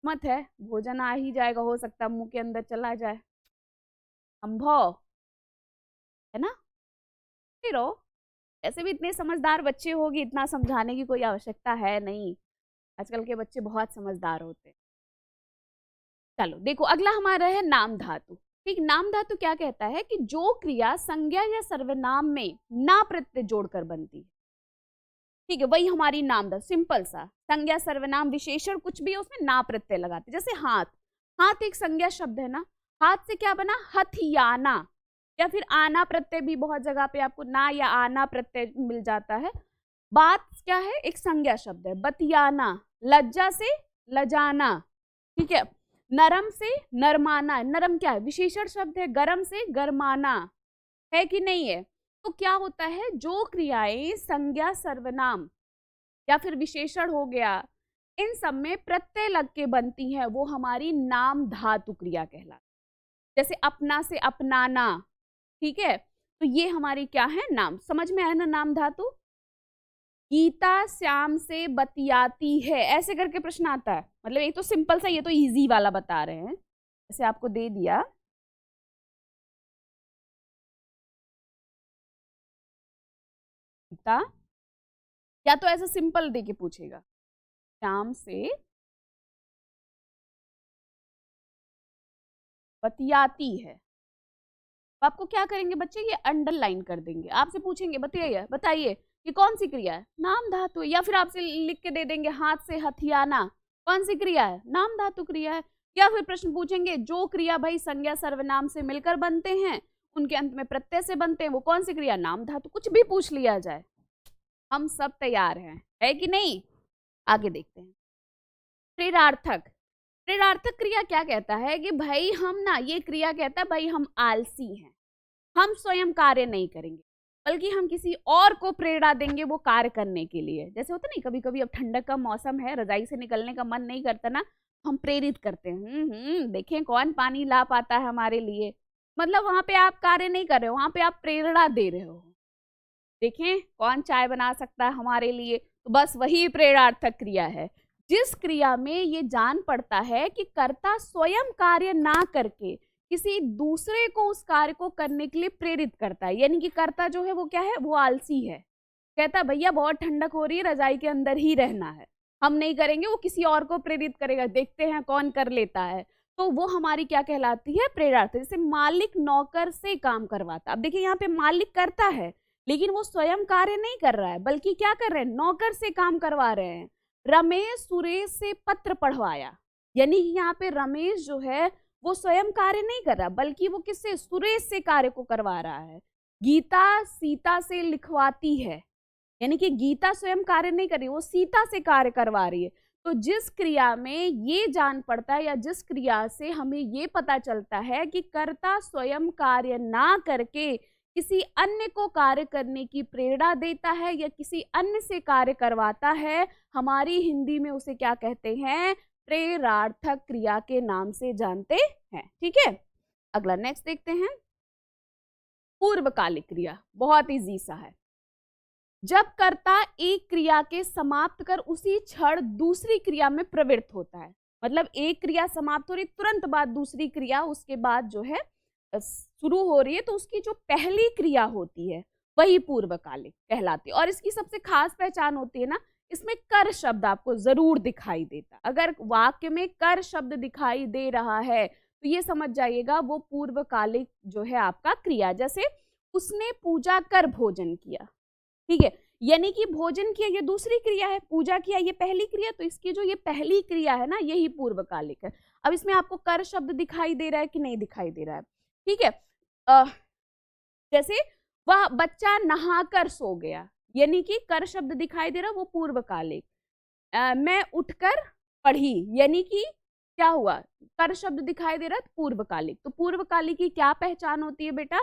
मत है, भोजन आ ही जाएगा, हो सकता है मुंह के अंदर चला जाए, संभव है ना। फिर ऐसे भी इतने समझदार बच्चे होगी, इतना समझाने की कोई आवश्यकता है नहीं। आजकल के बच्चे बहुत समझदार होते हैं। चलो देखो, अगला हमारा है नाम धातु। ठीक, नाम धातु क्या कहता है कि जो क्रिया संज्ञा या सर्वनाम में ना प्रत्यय जोड़कर बनती है, ठीक है, वही हमारी नाम धातु। सिंपल सा, संज्ञा सर्वनाम विशेषण कुछ भी है उसमें ना प्रत्यय लगाते। जैसे हाथ, हाथ एक संज्ञा शब्द है ना, हाथ से क्या बना, हथियाना। या फिर आना प्रत्यय भी बहुत जगह पे आपको ना या आना प्रत्यय मिल जाता है। बात क्या है, एक संज्ञा शब्द है, बतियाना। लज्जा से लजाना, ठीक है। नरम से नरमाना, नरम क्या है, विशेषण शब्द है। गरम से गरमाना, है कि नहीं है। तो क्या होता है, जो क्रियाएं संज्ञा सर्वनाम या फिर विशेषण हो गया, इन सब में प्रत्यय लग के बनती है, वो हमारी नाम धातु क्रिया कहलाती। जैसे अपना से अपनाना, ठीक है। तो ये हमारी क्या है, नाम। समझ में आया ना नाम धातु। गीता श्याम से बतियाती है, ऐसे करके प्रश्न आता है। मतलब एक तो सिंपल सा, ये तो इजी वाला बता रहे हैं, ऐसे आपको दे दिया। गीता, या तो ऐसे सिंपल दे के पूछेगा, श्याम से बतियाती है। आपको क्या करेंगे बच्चे, ये अंडरलाइन कर देंगे। आपसे पूछेंगे बताइए बताइए ये कौन सी क्रिया है, नाम धातु है। या फिर आपसे लिख के दे देंगे हाथ से हथियाना, कौन सी क्रिया है, नाम धातु क्रिया है। या फिर प्रश्न पूछेंगे जो क्रिया भाई संज्ञा सर्वनाम से मिलकर बनते हैं, उनके अंत में प्रत्यय से बनते हैं, वो कौन सी क्रिया, नाम धातु। कुछ भी पूछ लिया जाए, हम सब तैयार हैं, है कि नहीं। आगे देखते हैं। प्रेरार्थक, प्रेरार्थक क्रिया क्या कहता है कि भाई हम ना, ये क्रिया कहता है भाई हम आलसी हैं, हम स्वयं कार्य नहीं करेंगे, बल्कि हम किसी और को प्रेरणा देंगे वो कार्य करने के लिए। जैसे होता नहीं, कभी कभी अब ठंडक का मौसम है, रजाई से निकलने का मन नहीं करता ना, हम प्रेरित करते हैं, देखें कौन पानी ला पाता है हमारे लिए। मतलब वहां पे आप कार्य नहीं कर रहे हो, वहां पे आप प्रेरणा दे रहे हो, देखें कौन चाय बना सकता है हमारे लिए। तो बस वही प्रेरणार्थक क्रिया है, जिस क्रिया में ये जान पड़ता है कि कर्ता स्वयं कार्य ना करके किसी दूसरे को उस कार्य को करने के लिए प्रेरित करता है। यानी कि कर्ता जो है वो क्या है, वो आलसी है, कहता है भैया बहुत ठंडक हो रही है, रजाई के अंदर ही रहना है, हम नहीं करेंगे, वो किसी और को प्रेरित करेगा, देखते हैं कौन कर लेता है। तो वो हमारी क्या कहलाती है, प्रेरणार्थक। जैसे मालिक नौकर से काम करवाता, अब देखिए यहाँ पे मालिक करता है लेकिन वो स्वयं कार्य नहीं कर रहा है, बल्कि क्या कर रहे हैं, नौकर से काम करवा रहे हैं। रमेश सुरेश से पत्र पढ़वाया, यानी यहाँ पे रमेश जो है वो स्वयं कार्य नहीं कर रहा, बल्कि वो किससे, सुरेश से कार्य को करवा रहा है। गीता सीता से लिखवाती है, यानी कि गीता स्वयं कार्य नहीं कर रही, वो सीता से कार्य करवा रही है। तो जिस क्रिया में ये जान पड़ता है, या जिस क्रिया से हमें ये पता चलता है कि कर्ता स्वयं कार्य ना करके किसी अन्य को कार्य करने की प्रेरणा देता है या किसी अन्य से कार्य करवाता है, हमारी हिंदी में उसे क्या कहते हैं, प्रेरणार्थक क्रिया के नाम से जानते हैं। ठीक है, अगला नेक्स्ट देखते हैं। पूर्वकालिक क्रिया बहुत इजी सा है। जब कर्ता एक क्रिया के समाप्त कर उसी क्षण दूसरी क्रिया में प्रवृत्त होता है, मतलब एक क्रिया समाप्त हो रही तुरंत बाद दूसरी क्रिया उसके बाद जो है शुरू हो रही है, तो उसकी जो पहली क्रिया होती है वही पूर्वकालिक कहलाती है। और इसकी सबसे खास पहचान होती है ना, इसमें कर शब्द आपको जरूर दिखाई देता। अगर वाक्य में कर शब्द दिखाई दे रहा है तो ये समझ जाइएगा वो पूर्वकालिक जो है आपका क्रिया। जैसे उसने पूजा कर भोजन किया, ठीक है, यानी कि भोजन किया ये दूसरी क्रिया है, पूजा किया ये पहली क्रिया, तो इसकी जो ये पहली क्रिया है ना यही पूर्वकालिक है। अब इसमें आपको कर शब्द दिखाई दे रहा है कि नहीं दिखाई दे रहा है, ठीक है। जैसे वह बच्चा नहाकर सो गया, यानी कि कर शब्द दिखाई दे रहा, वो पूर्वकालिक। मैं उठकर पढ़ी, यानी कि क्या हुआ, कर शब्द दिखाई दे रहा है, पूर्वकालिक। तो पूर्वकालिक की क्या पहचान होती है बेटा,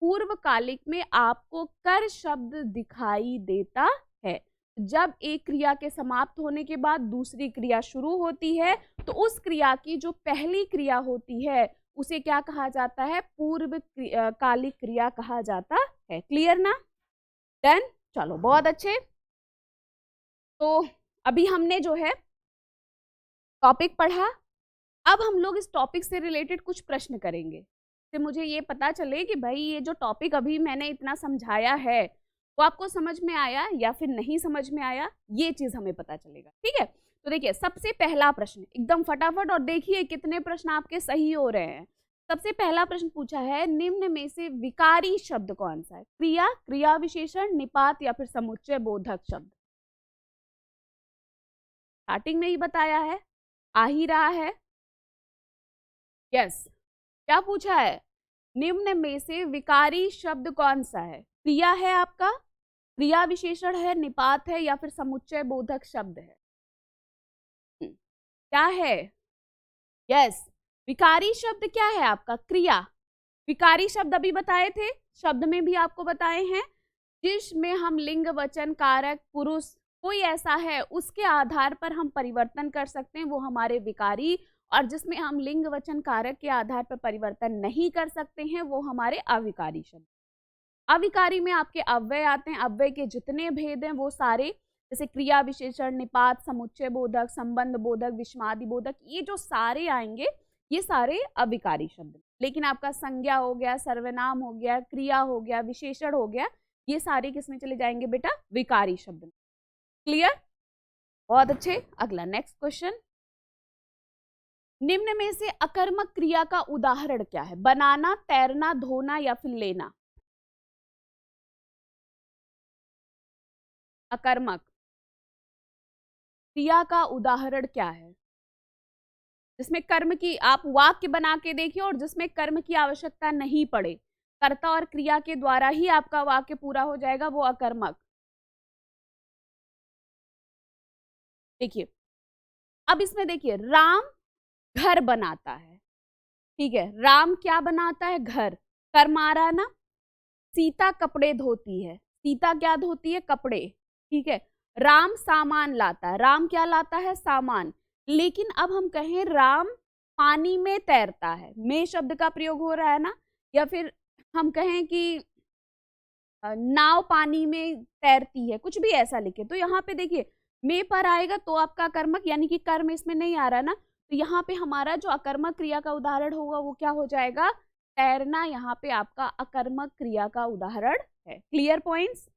पूर्वकालिक में आपको कर शब्द दिखाई देता है। जब एक क्रिया के समाप्त होने के बाद दूसरी क्रिया शुरू होती है तो उस क्रिया की जो पहली क्रिया होती है उसे क्या कहा जाता है, पूर्वकालिक क्रिया कहा जाता है। क्लियर ना, डन, चलो बहुत अच्छे। तो अभी हमने जो है टॉपिक पढ़ा, अब हम लोग इस टॉपिक से रिलेटेड कुछ प्रश्न करेंगे, तो मुझे ये पता चले कि भाई ये जो टॉपिक अभी मैंने इतना समझाया है वो आपको समझ में आया या फिर नहीं समझ में आया, ये चीज हमें पता चलेगा। ठीक है, तो देखिए सबसे पहला प्रश्न एकदम फटाफट, और देखिए कितने प्रश्न आपके सही हो रहे हैं। सबसे पहला प्रश्न पूछा है, निम्न में से विकारी शब्द कौन सा है, क्रिया, क्रिया विशेषण, निपात या फिर समुच्चय बोधक शब्द। स्टार्टिंग में ही बताया है, आ ही रहा है। यस, क्या पूछा है, निम्न में से विकारी शब्द कौन सा है, क्रिया है आपका, क्रिया विशेषण है, निपात है या फिर समुच्चय बोधक शब्द है, क्या है। यस, विकारी शब्द क्या है आपका, क्रिया। विकारी शब्द अभी बताए थे, शब्द में भी आपको बताए हैं, जिसमें हम लिंग वचन कारक पुरुष कोई ऐसा है उसके आधार पर हम परिवर्तन कर सकते हैं, वो हमारे विकारी, और जिसमें हम लिंग वचन कारक के आधार पर परिवर्तन नहीं कर सकते हैं वो हमारे अविकारी शब्द। अविकारी में आपके अव्यय आते हैं, अव्यय के जितने भेद हैं वो सारे जैसे क्रिया विशेषण, निपात, समुच्चय बोधक, संबंध बोधक, विषमादि बोधक, ये जो सारे आएंगे ये सारे अविकारी शब्द। लेकिन आपका संज्ञा हो गया, सर्वनाम हो गया, क्रिया हो गया, विशेषण हो गया, ये सारे किसमें चले जाएंगे बेटा? विकारी शब्द में। क्लियर? बहुत अच्छे। अगला नेक्स्ट क्वेश्चन, निम्न में से अकर्मक क्रिया का उदाहरण क्या है? बनाना, तैरना, धोना या फिर लेना। अकर्मक क्रिया का उदाहरण क्या है जिसमें कर्म की, आप वाक्य बना के देखिए, और जिसमें कर्म की आवश्यकता नहीं पड़े, कर्ता और क्रिया के द्वारा ही आपका वाक्य पूरा हो जाएगा, वो अकर्मक। देखिए अब इसमें देखिए, राम घर बनाता है, ठीक है, राम क्या बनाता है? घर। कर्म आ रहा है ना। सीता कपड़े धोती है, सीता क्या धोती है? कपड़े, ठीक है। राम सामान लाता है, राम क्या लाता है? सामान। लेकिन अब हम कहें राम पानी में तैरता है, में शब्द का प्रयोग हो रहा है ना, या फिर हम कहें कि नाव पानी में तैरती है, कुछ भी ऐसा लिखे, तो यहाँ पे देखिए में पर आएगा तो आपका अकर्मक, यानी कि कर्म इसमें नहीं आ रहा ना, तो यहाँ पे हमारा जो अकर्मक क्रिया का उदाहरण होगा वो क्या हो जाएगा? तैरना। यहाँ पे आपका अकर्मक क्रिया का उदाहरण है। Clear points?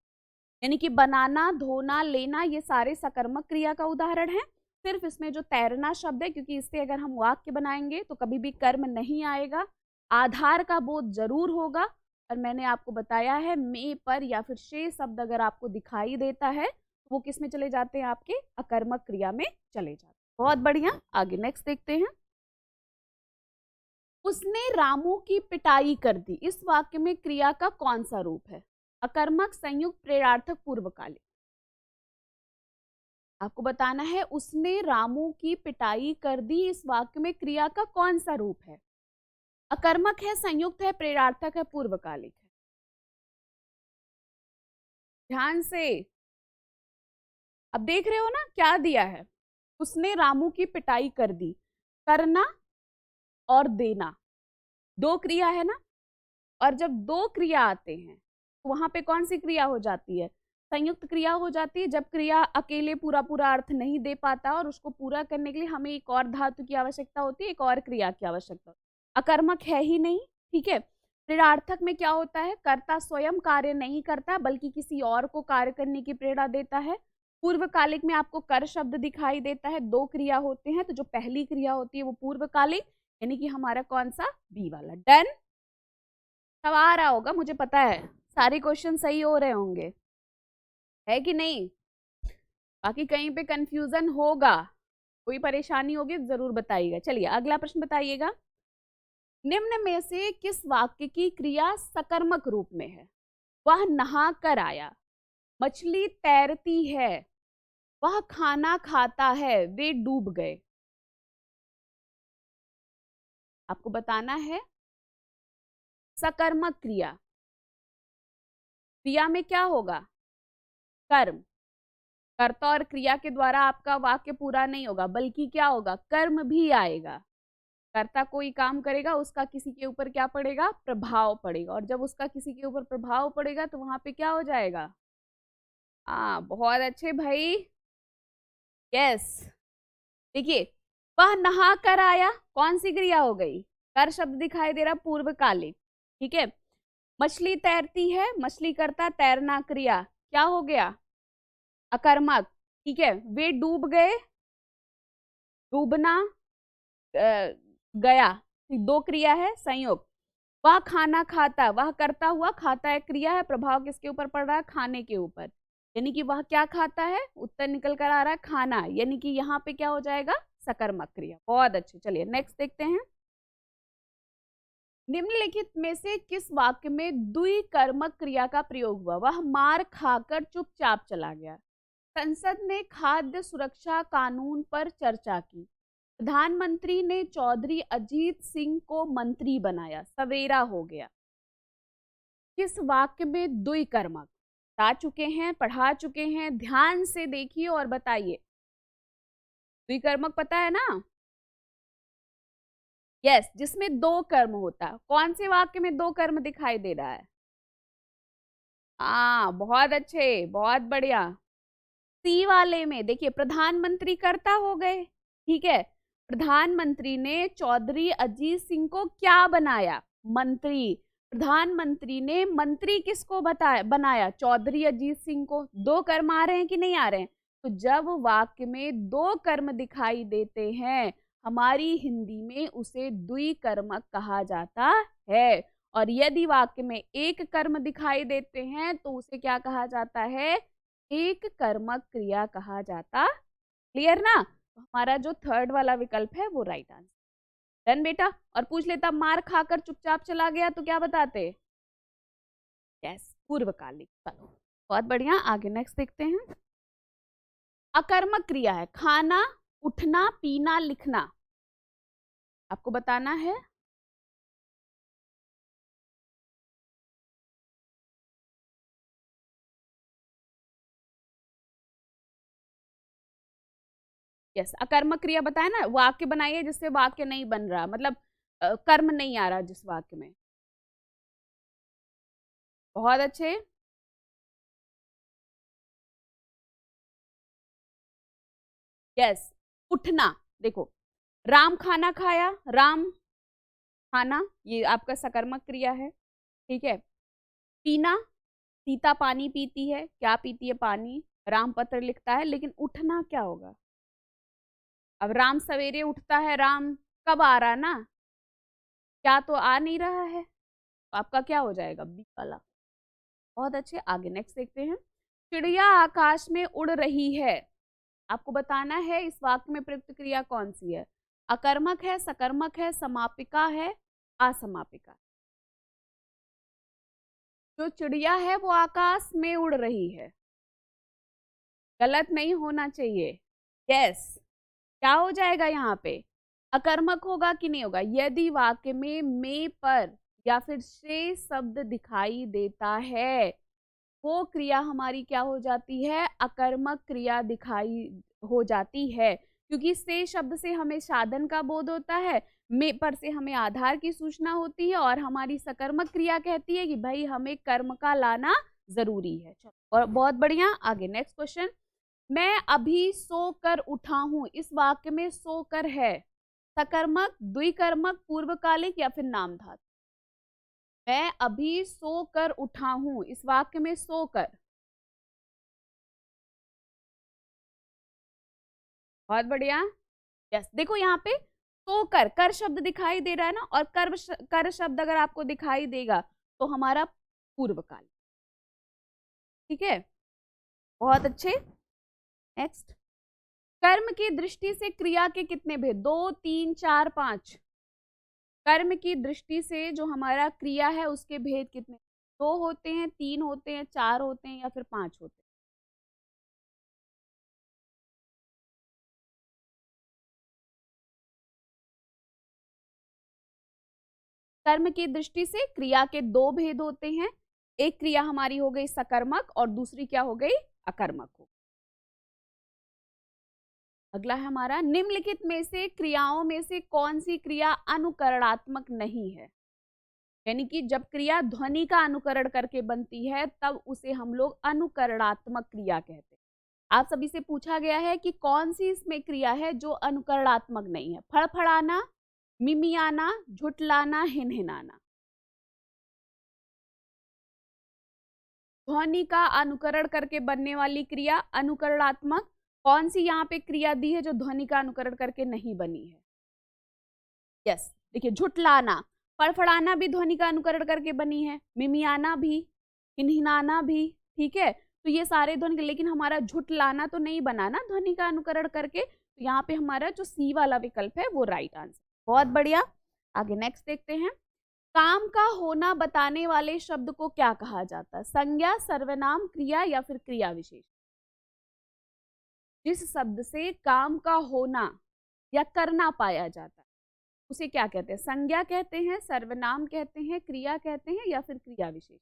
यानी कि बनाना, धोना, लेना, ये सारे सकर्मक क्रिया का उदाहरण है। सिर्फ इसमें जो तैरना शब्द है, क्योंकि इससे अगर हम वाक्य बनाएंगे तो कभी भी कर्म नहीं आएगा, आधार का बोध जरूर होगा। और मैंने आपको बताया है, में पर या फिर शेष शब्द अगर आपको दिखाई देता है वो किस में चले जाते हैं? आपके अकर्मक क्रिया में चले जाते हैं। बहुत बढ़िया। आगे नेक्स्ट देखते हैं, उसने रामू की पिटाई कर दी, इस वाक्य में क्रिया का कौन सा रूप है? अकर्मक, संयुक्त, प्रेरणार्थक, पूर्वकालिक। आपको बताना है, उसने रामू की पिटाई कर दी, इस वाक्य में क्रिया का कौन सा रूप है? अकर्मक है, संयुक्त है, प्रेरणार्थक है, पूर्वकालिक है? ध्यान से अब देख रहे हो ना क्या दिया है? उसने रामू की पिटाई कर दी, करना और देना, दो क्रिया है ना, और जब दो क्रिया आते हैं तो वहां पे कौन सी क्रिया हो जाती है? संयुक्त क्रिया हो जाती है। जब क्रिया अकेले पूरा पूरा अर्थ नहीं दे पाता और उसको पूरा करने के लिए हमें एक और धातु की आवश्यकता होती है, एक और क्रिया की आवश्यकता होती है। अकर्मक है ही नहीं, ठीक है। प्रेरणार्थक में क्या होता है? कर्ता स्वयं कार्य नहीं करता बल्कि किसी और को कार्य करने की प्रेरणा देता है। पूर्वकालिक में आपको कर शब्द दिखाई देता है, दो क्रिया होते हैं, तो जो पहली क्रिया होती है वो पूर्वकालिक, यानी कि हमारा कौन सा? बी वाला। डन? सब आ रहा होगा, मुझे पता है सारे क्वेश्चन सही हो रहे होंगे, है कि नहीं? बाकी कहीं पे कंफ्यूजन होगा, कोई परेशानी होगी जरूर बताइएगा। चलिए अगला प्रश्न बताइएगा, निम्न में से किस वाक्य की क्रिया सकर्मक रूप में है? वह नहा कर आया, मछली तैरती है, वह खाना खाता है, वे डूब गए। आपको बताना है सकर्मक क्रिया, क्रिया में क्या होगा? कर्म। कर्ता और क्रिया के द्वारा आपका वाक्य पूरा नहीं होगा, बल्कि क्या होगा? कर्म भी आएगा। कर्ता कोई काम करेगा, उसका किसी के ऊपर क्या पड़ेगा? प्रभाव पड़ेगा, और जब उसका किसी के ऊपर प्रभाव पड़ेगा तो वहां पे क्या हो जाएगा? बहुत अच्छे भाई, यस। देखिए, वह नहा कर आया, कौन सी क्रिया हो गई? कर शब्द दिखाई दे रहा, पूर्वकालिक, ठीक है। मछली तैरती है, मछली करता, तैरना क्रिया, क्या हो गया? अकर्मक, ठीक है। वे डूब गए, डूबना, गया, दो क्रिया है, संयोग। वह खाना खाता, वह करता हुआ, खाता एक क्रिया है, प्रभाव किसके ऊपर पड़ रहा है? खाने के ऊपर, यानी कि वह क्या खाता है? उत्तर निकल कर आ रहा है खाना, यानी कि यहाँ पे क्या हो जाएगा? सकर्मक क्रिया। बहुत अच्छे। चलिए नेक्स्ट देखते हैं, निम्नलिखित में से किस वाक्य में द्विकर्मक क्रिया का प्रयोग हुआ? वह मार खाकर चुपचाप चला गया, संसद ने खाद्य सुरक्षा कानून पर चर्चा की, प्रधानमंत्री ने चौधरी अजीत सिंह को मंत्री बनाया, सवेरा हो गया। किस वाक्य में द्विकर्मक? बता चुके हैं, पढ़ा चुके हैं, ध्यान से देखिए और बताइए। द्विकर्मक पता है ना? यस, जिसमें दो कर्म होता है। कौन से वाक्य में दो कर्म दिखाई दे रहा है? बहुत अच्छे, बहुत बढ़िया। सी वाले में देखिए प्रधानमंत्री कर्ता हो गए, ठीक है। प्रधानमंत्री ने चौधरी अजीत सिंह को क्या बनाया? मंत्री। प्रधानमंत्री ने मंत्री किसको बनाया? चौधरी अजीत सिंह को। दो कर्म आ रहे हैं कि नहीं आ रहे हैं? तो जब वाक्य में दो कर्म दिखाई देते हैं हमारी हिंदी में उसे द्विकर्मक कहा जाता है, और यदि वाक्य में एक कर्म दिखाई देते हैं तो उसे क्या कहा जाता है? एक कर्मक क्रिया कहा जाता। क्लियर ना? तो हमारा जो थर्ड वाला विकल्प है वो राइट आंसर। डन बेटा। और पूछ लेता मार खाकर चुपचाप चला गया तो क्या बताते? यस, पूर्वकालिक। चलो बहुत बढ़िया, आगे नेक्स्ट देखते हैं। अकर्मक क्रिया है खाना, उठना, पीना, लिखना। आपको बताना है। यस, अकर्मक क्रिया बताया ना, वाक्य बनाइए जिससे वाक्य नहीं बन रहा, मतलब कर्म नहीं आ रहा जिस वाक्य में। बहुत अच्छे। यस, उठना। देखो राम खाना खाया, राम खाना, ये आपका सकर्मक क्रिया है, ठीक है। पीना, सीता पानी पीती है, क्या पीती है? पानी। राम पत्र लिखता है, लेकिन उठना क्या होगा? अब राम सवेरे उठता है, राम कब आ रहा ना, क्या तो आ नहीं रहा है, तो आपका क्या हो जाएगा? बी वाला। बहुत अच्छे, आगे नेक्स्ट देखते हैं। चिड़िया आकाश में उड़ रही है। आपको बताना है इस वाक्य में प्रयुक्त क्रिया कौन सी है? अकर्मक है, सकर्मक है, समापिका है, असमापिका। जो चिड़िया है वो आकाश में उड़ रही है, गलत नहीं होना चाहिए। यस, क्या हो जाएगा यहाँ पे? अकर्मक होगा कि नहीं होगा? यदि वाक्य में पर या फिर से शब्द दिखाई देता है वो क्रिया हमारी क्या हो जाती है? अकर्मक क्रिया दिखाई हो जाती है, क्योंकि से शब्द से हमें साधन का बोध होता है, में पर से हमें आधार की सूचना होती है, और हमारी सकर्मक क्रिया कहती है कि भाई हमें कर्म का लाना जरूरी है। चलो, और बहुत बढ़िया, आगे नेक्स्ट क्वेश्चन। मैं अभी सोकर उठा हूं। इस वाक्य में सोकर है सकर्मक, द्विकर्मक, पूर्वकालिक या फिर नामधातु? मैं अभी सोकर उठा हूं, इस वाक्य में सोकर। बहुत बढ़िया। यस, देखो यहाँ पे सोकर कर शब्द दिखाई दे रहा है ना, और कर शब्द अगर आपको दिखाई देगा तो हमारा पूर्वकाल। ठीक है, बहुत अच्छे। नेक्स्ट, कर्म की दृष्टि से क्रिया के कितने भेद? 2, 3, 4, 5। कर्म की दृष्टि से जो हमारा क्रिया है उसके भेद कितने? 2 होते हैं, 3 होते हैं, 4 होते हैं, या फिर 5 होते हैं? कर्म की दृष्टि से क्रिया के 2 भेद होते हैं। एक क्रिया हमारी हो गई सकर्मक और दूसरी क्या हो गई? अकर्मक हो। अगला है हमारा, निम्नलिखित में से क्रियाओं में से कौन सी क्रिया अनुकरणात्मक नहीं है? यानी कि जब क्रिया ध्वनि का अनुकरण करके बनती है तब उसे हम लोग अनुकरणात्मक क्रिया कहते हैं। आप सभी से पूछा गया है कि कौन सी इसमें क्रिया है जो अनुकरणात्मक नहीं है? फड़फड़ाना, मिमियाना, झुटलाना, हिनहिनाना। ध्वनि का अनुकरण करके बनने वाली क्रिया अनुकरणात्मक। कौन सी यहाँ पे क्रिया दी है जो ध्वनि का अनुकरण करके नहीं बनी है? यस, देखिए झुटलाना, फड़फड़ाना भी ध्वनि का अनुकरण करके बनी है, मिमियाना भी, हिनहिनाना भी, ठीक है। तो ये सारे ध्वनि, लेकिन हमारा झुटलाना तो नहीं बना ना ध्वनि का अनुकरण करके, तो यहाँ पे हमारा जो सी वाला विकल्प है वो राइट आंसर। बहुत बढ़िया, आगे नेक्स्ट देखते हैं। काम का होना बताने वाले शब्द को क्या कहा जाता है? संज्ञा, सर्वनाम, क्रिया या फिर क्रिया विशेष? जिस शब्द से काम का होना या करना पाया जाता है उसे क्या कहते हैं? संज्ञा कहते हैं, सर्वनाम कहते हैं, क्रिया कहते हैं, या फिर क्रिया विशेष?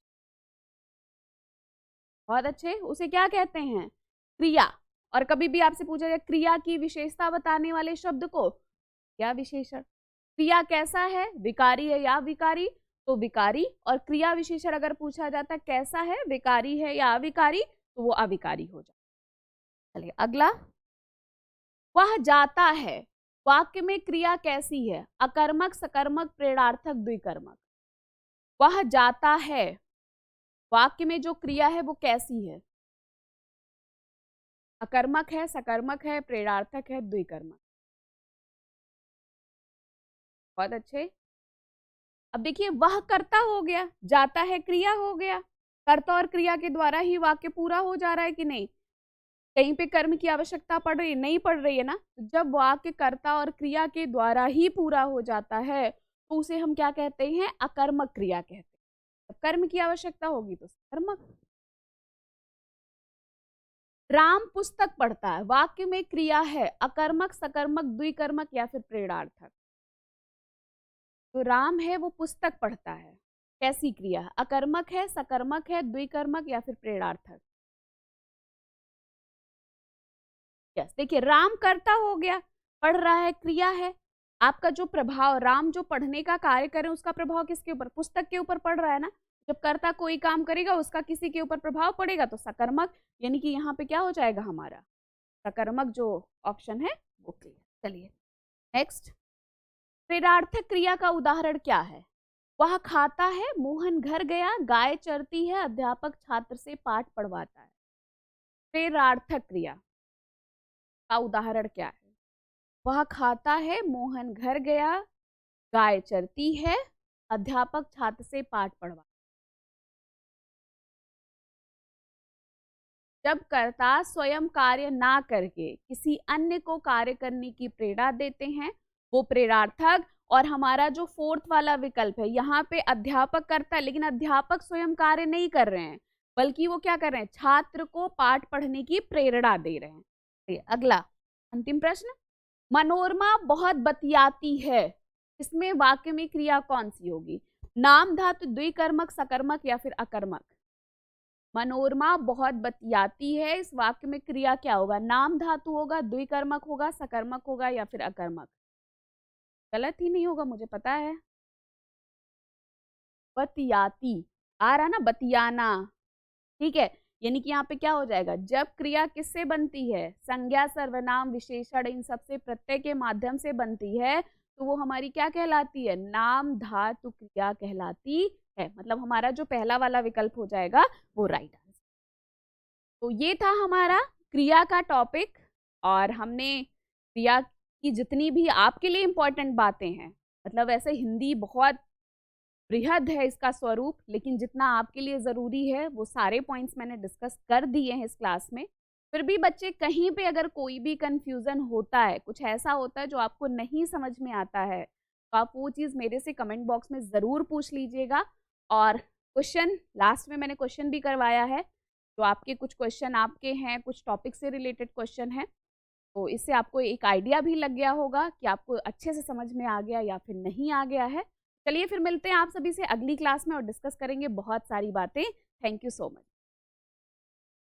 बहुत अच्छे, उसे क्या कहते हैं? क्रिया। और कभी भी आपसे पूछा जाए क्रिया की विशेषता बताने वाले शब्द को क्या विशेषण? क्रिया कैसा है, विकारी है या अविकारी, तो विकारी। और क्रिया विशेषण अगर पूछा जाता है कैसा है, विकारी है या अविकारी, तो वो अविकारी हो जाता है। चलिए अगला, वह जाता है, वाक्य में क्रिया कैसी है? अकर्मक, सकर्मक, प्रेरणार्थक, द्विकर्मक। वह जाता है, वाक्य में जो क्रिया है वो कैसी है? अकर्मक है, सकर्मक है, प्रेरणार्थक है, द्विकर्मक। बहुत अच्छे। अब देखिए, वह कर्ता हो गया, जाता है क्रिया हो गया, कर्ता और क्रिया के द्वारा ही वाक्य पूरा हो जा रहा है कि नहीं? कहीं पे कर्म की आवश्यकता पड़ रही है? नहीं पड़ रही है ना। जब वाक्य कर्ता और क्रिया के द्वारा ही पूरा हो जाता है तो उसे हम क्या कहते हैं? अकर्मक क्रिया कहते हैं। जब कर्म की आवश्यकता होगी तो कर्मक। राम पुस्तक पढ़ता है, वाक्य में क्रिया है, अकर्मक, सकर्मक, द्विकर्मक या फिर प्रेरणार्थक? तो राम है वो पुस्तक पढ़ता है, कैसी क्रिया है? अकर्मक है, सकर्मक है, द्विकर्मक या फिर प्रेरणार्थक? यस, देखिए राम कर्ता हो गया, पढ़ रहा है, क्रिया है। आपका जो प्रभाव, राम जो पढ़ने का कार्य करे उसका प्रभाव किसके ऊपर? पुस्तक के ऊपर पड़ रहा है ना। जब कर्ता कोई काम करेगा उसका किसी के ऊपर प्रभाव पड़ेगा तो सकर्मक, यानी कि यहाँ पे क्या हो जाएगा हमारा? सकर्मक जो ऑप्शन है वो क्लियर। चलिए नेक्स्ट, प्रेरणार्थक क्रिया का उदाहरण क्या है? वह खाता है, मोहन घर गया, गाय चरती है, अध्यापक छात्र से पाठ पढ़वाता है। प्रेरणार्थक क्रिया का उदाहरण क्या है? वह खाता है, मोहन घर गया, गाय चरती है, अध्यापक छात्र से पाठ पढ़वा। जब कर्ता स्वयं कार्य ना करके किसी अन्य को कार्य करने की प्रेरणा देते हैं वो प्रेरणार्थक। और हमारा जो फोर्थ वाला विकल्प है, यहाँ पे अध्यापक करता है लेकिन अध्यापक स्वयं कार्य नहीं कर रहे हैं बल्कि वो क्या कर रहे हैं? छात्र को पाठ पढ़ने की प्रेरणा दे रहे हैं। अगला अंतिम प्रश्न, मनोरमा बहुत बतियाती है, इसमें वाक्य में क्रिया कौन सी होगी? नाम धातु, द्विकर्मक, सकर्मक या फिर अकर्मक? मनोरमा बहुत बतियाती है, इस वाक्य में क्रिया क्या होगा? नाम धातु होगा, द्विकर्मक होगा, सकर्मक होगा या फिर अकर्मक? गलत ही नहीं होगा, मुझे पता है। बतियाती आ रहा ना, बतियाना, ठीक है। यानी कि यहाँ पे क्या हो जाएगा? जब क्रिया किससे बनती है? संज्ञा, सर्वनाम, विशेषण, इन सबसे प्रत्यय के माध्यम से बनती है तो वो हमारी क्या कहलाती है? नाम धातु क्रिया कहलाती है। मतलब हमारा जो पहला वाला विकल्प हो जाएगा वो राइट आंसर। तो ये था हमारा क्रिया का टॉपिक और हमने क्रिया की जितनी भी आपके लिए इंपॉर्टेंट बातें हैं, मतलब ऐसे हिंदी बहुत बृहद है इसका स्वरूप, लेकिन जितना आपके लिए ज़रूरी है वो सारे पॉइंट्स मैंने डिस्कस कर दिए हैं इस क्लास में। फिर भी बच्चे कहीं पे अगर कोई भी कंफ्यूजन होता है, कुछ ऐसा होता है जो आपको नहीं समझ में आता है, तो आप वो चीज़ मेरे से कमेंट बॉक्स में ज़रूर पूछ लीजिएगा। और क्वेश्चन लास्ट में मैंने क्वेश्चन भी करवाया है, तो आपके कुछ क्वेश्चन आपके हैं, कुछ टॉपिक से रिलेटेड क्वेश्चन हैं, तो इससे आपको एक आइडिया भी लग गया होगा कि आपको अच्छे से समझ में आ गया या फिर नहीं आ गया है। चलिए फिर मिलते हैं आप सभी से अगली क्लास में और डिस्कस करेंगे बहुत सारी बातें। Thank you so much.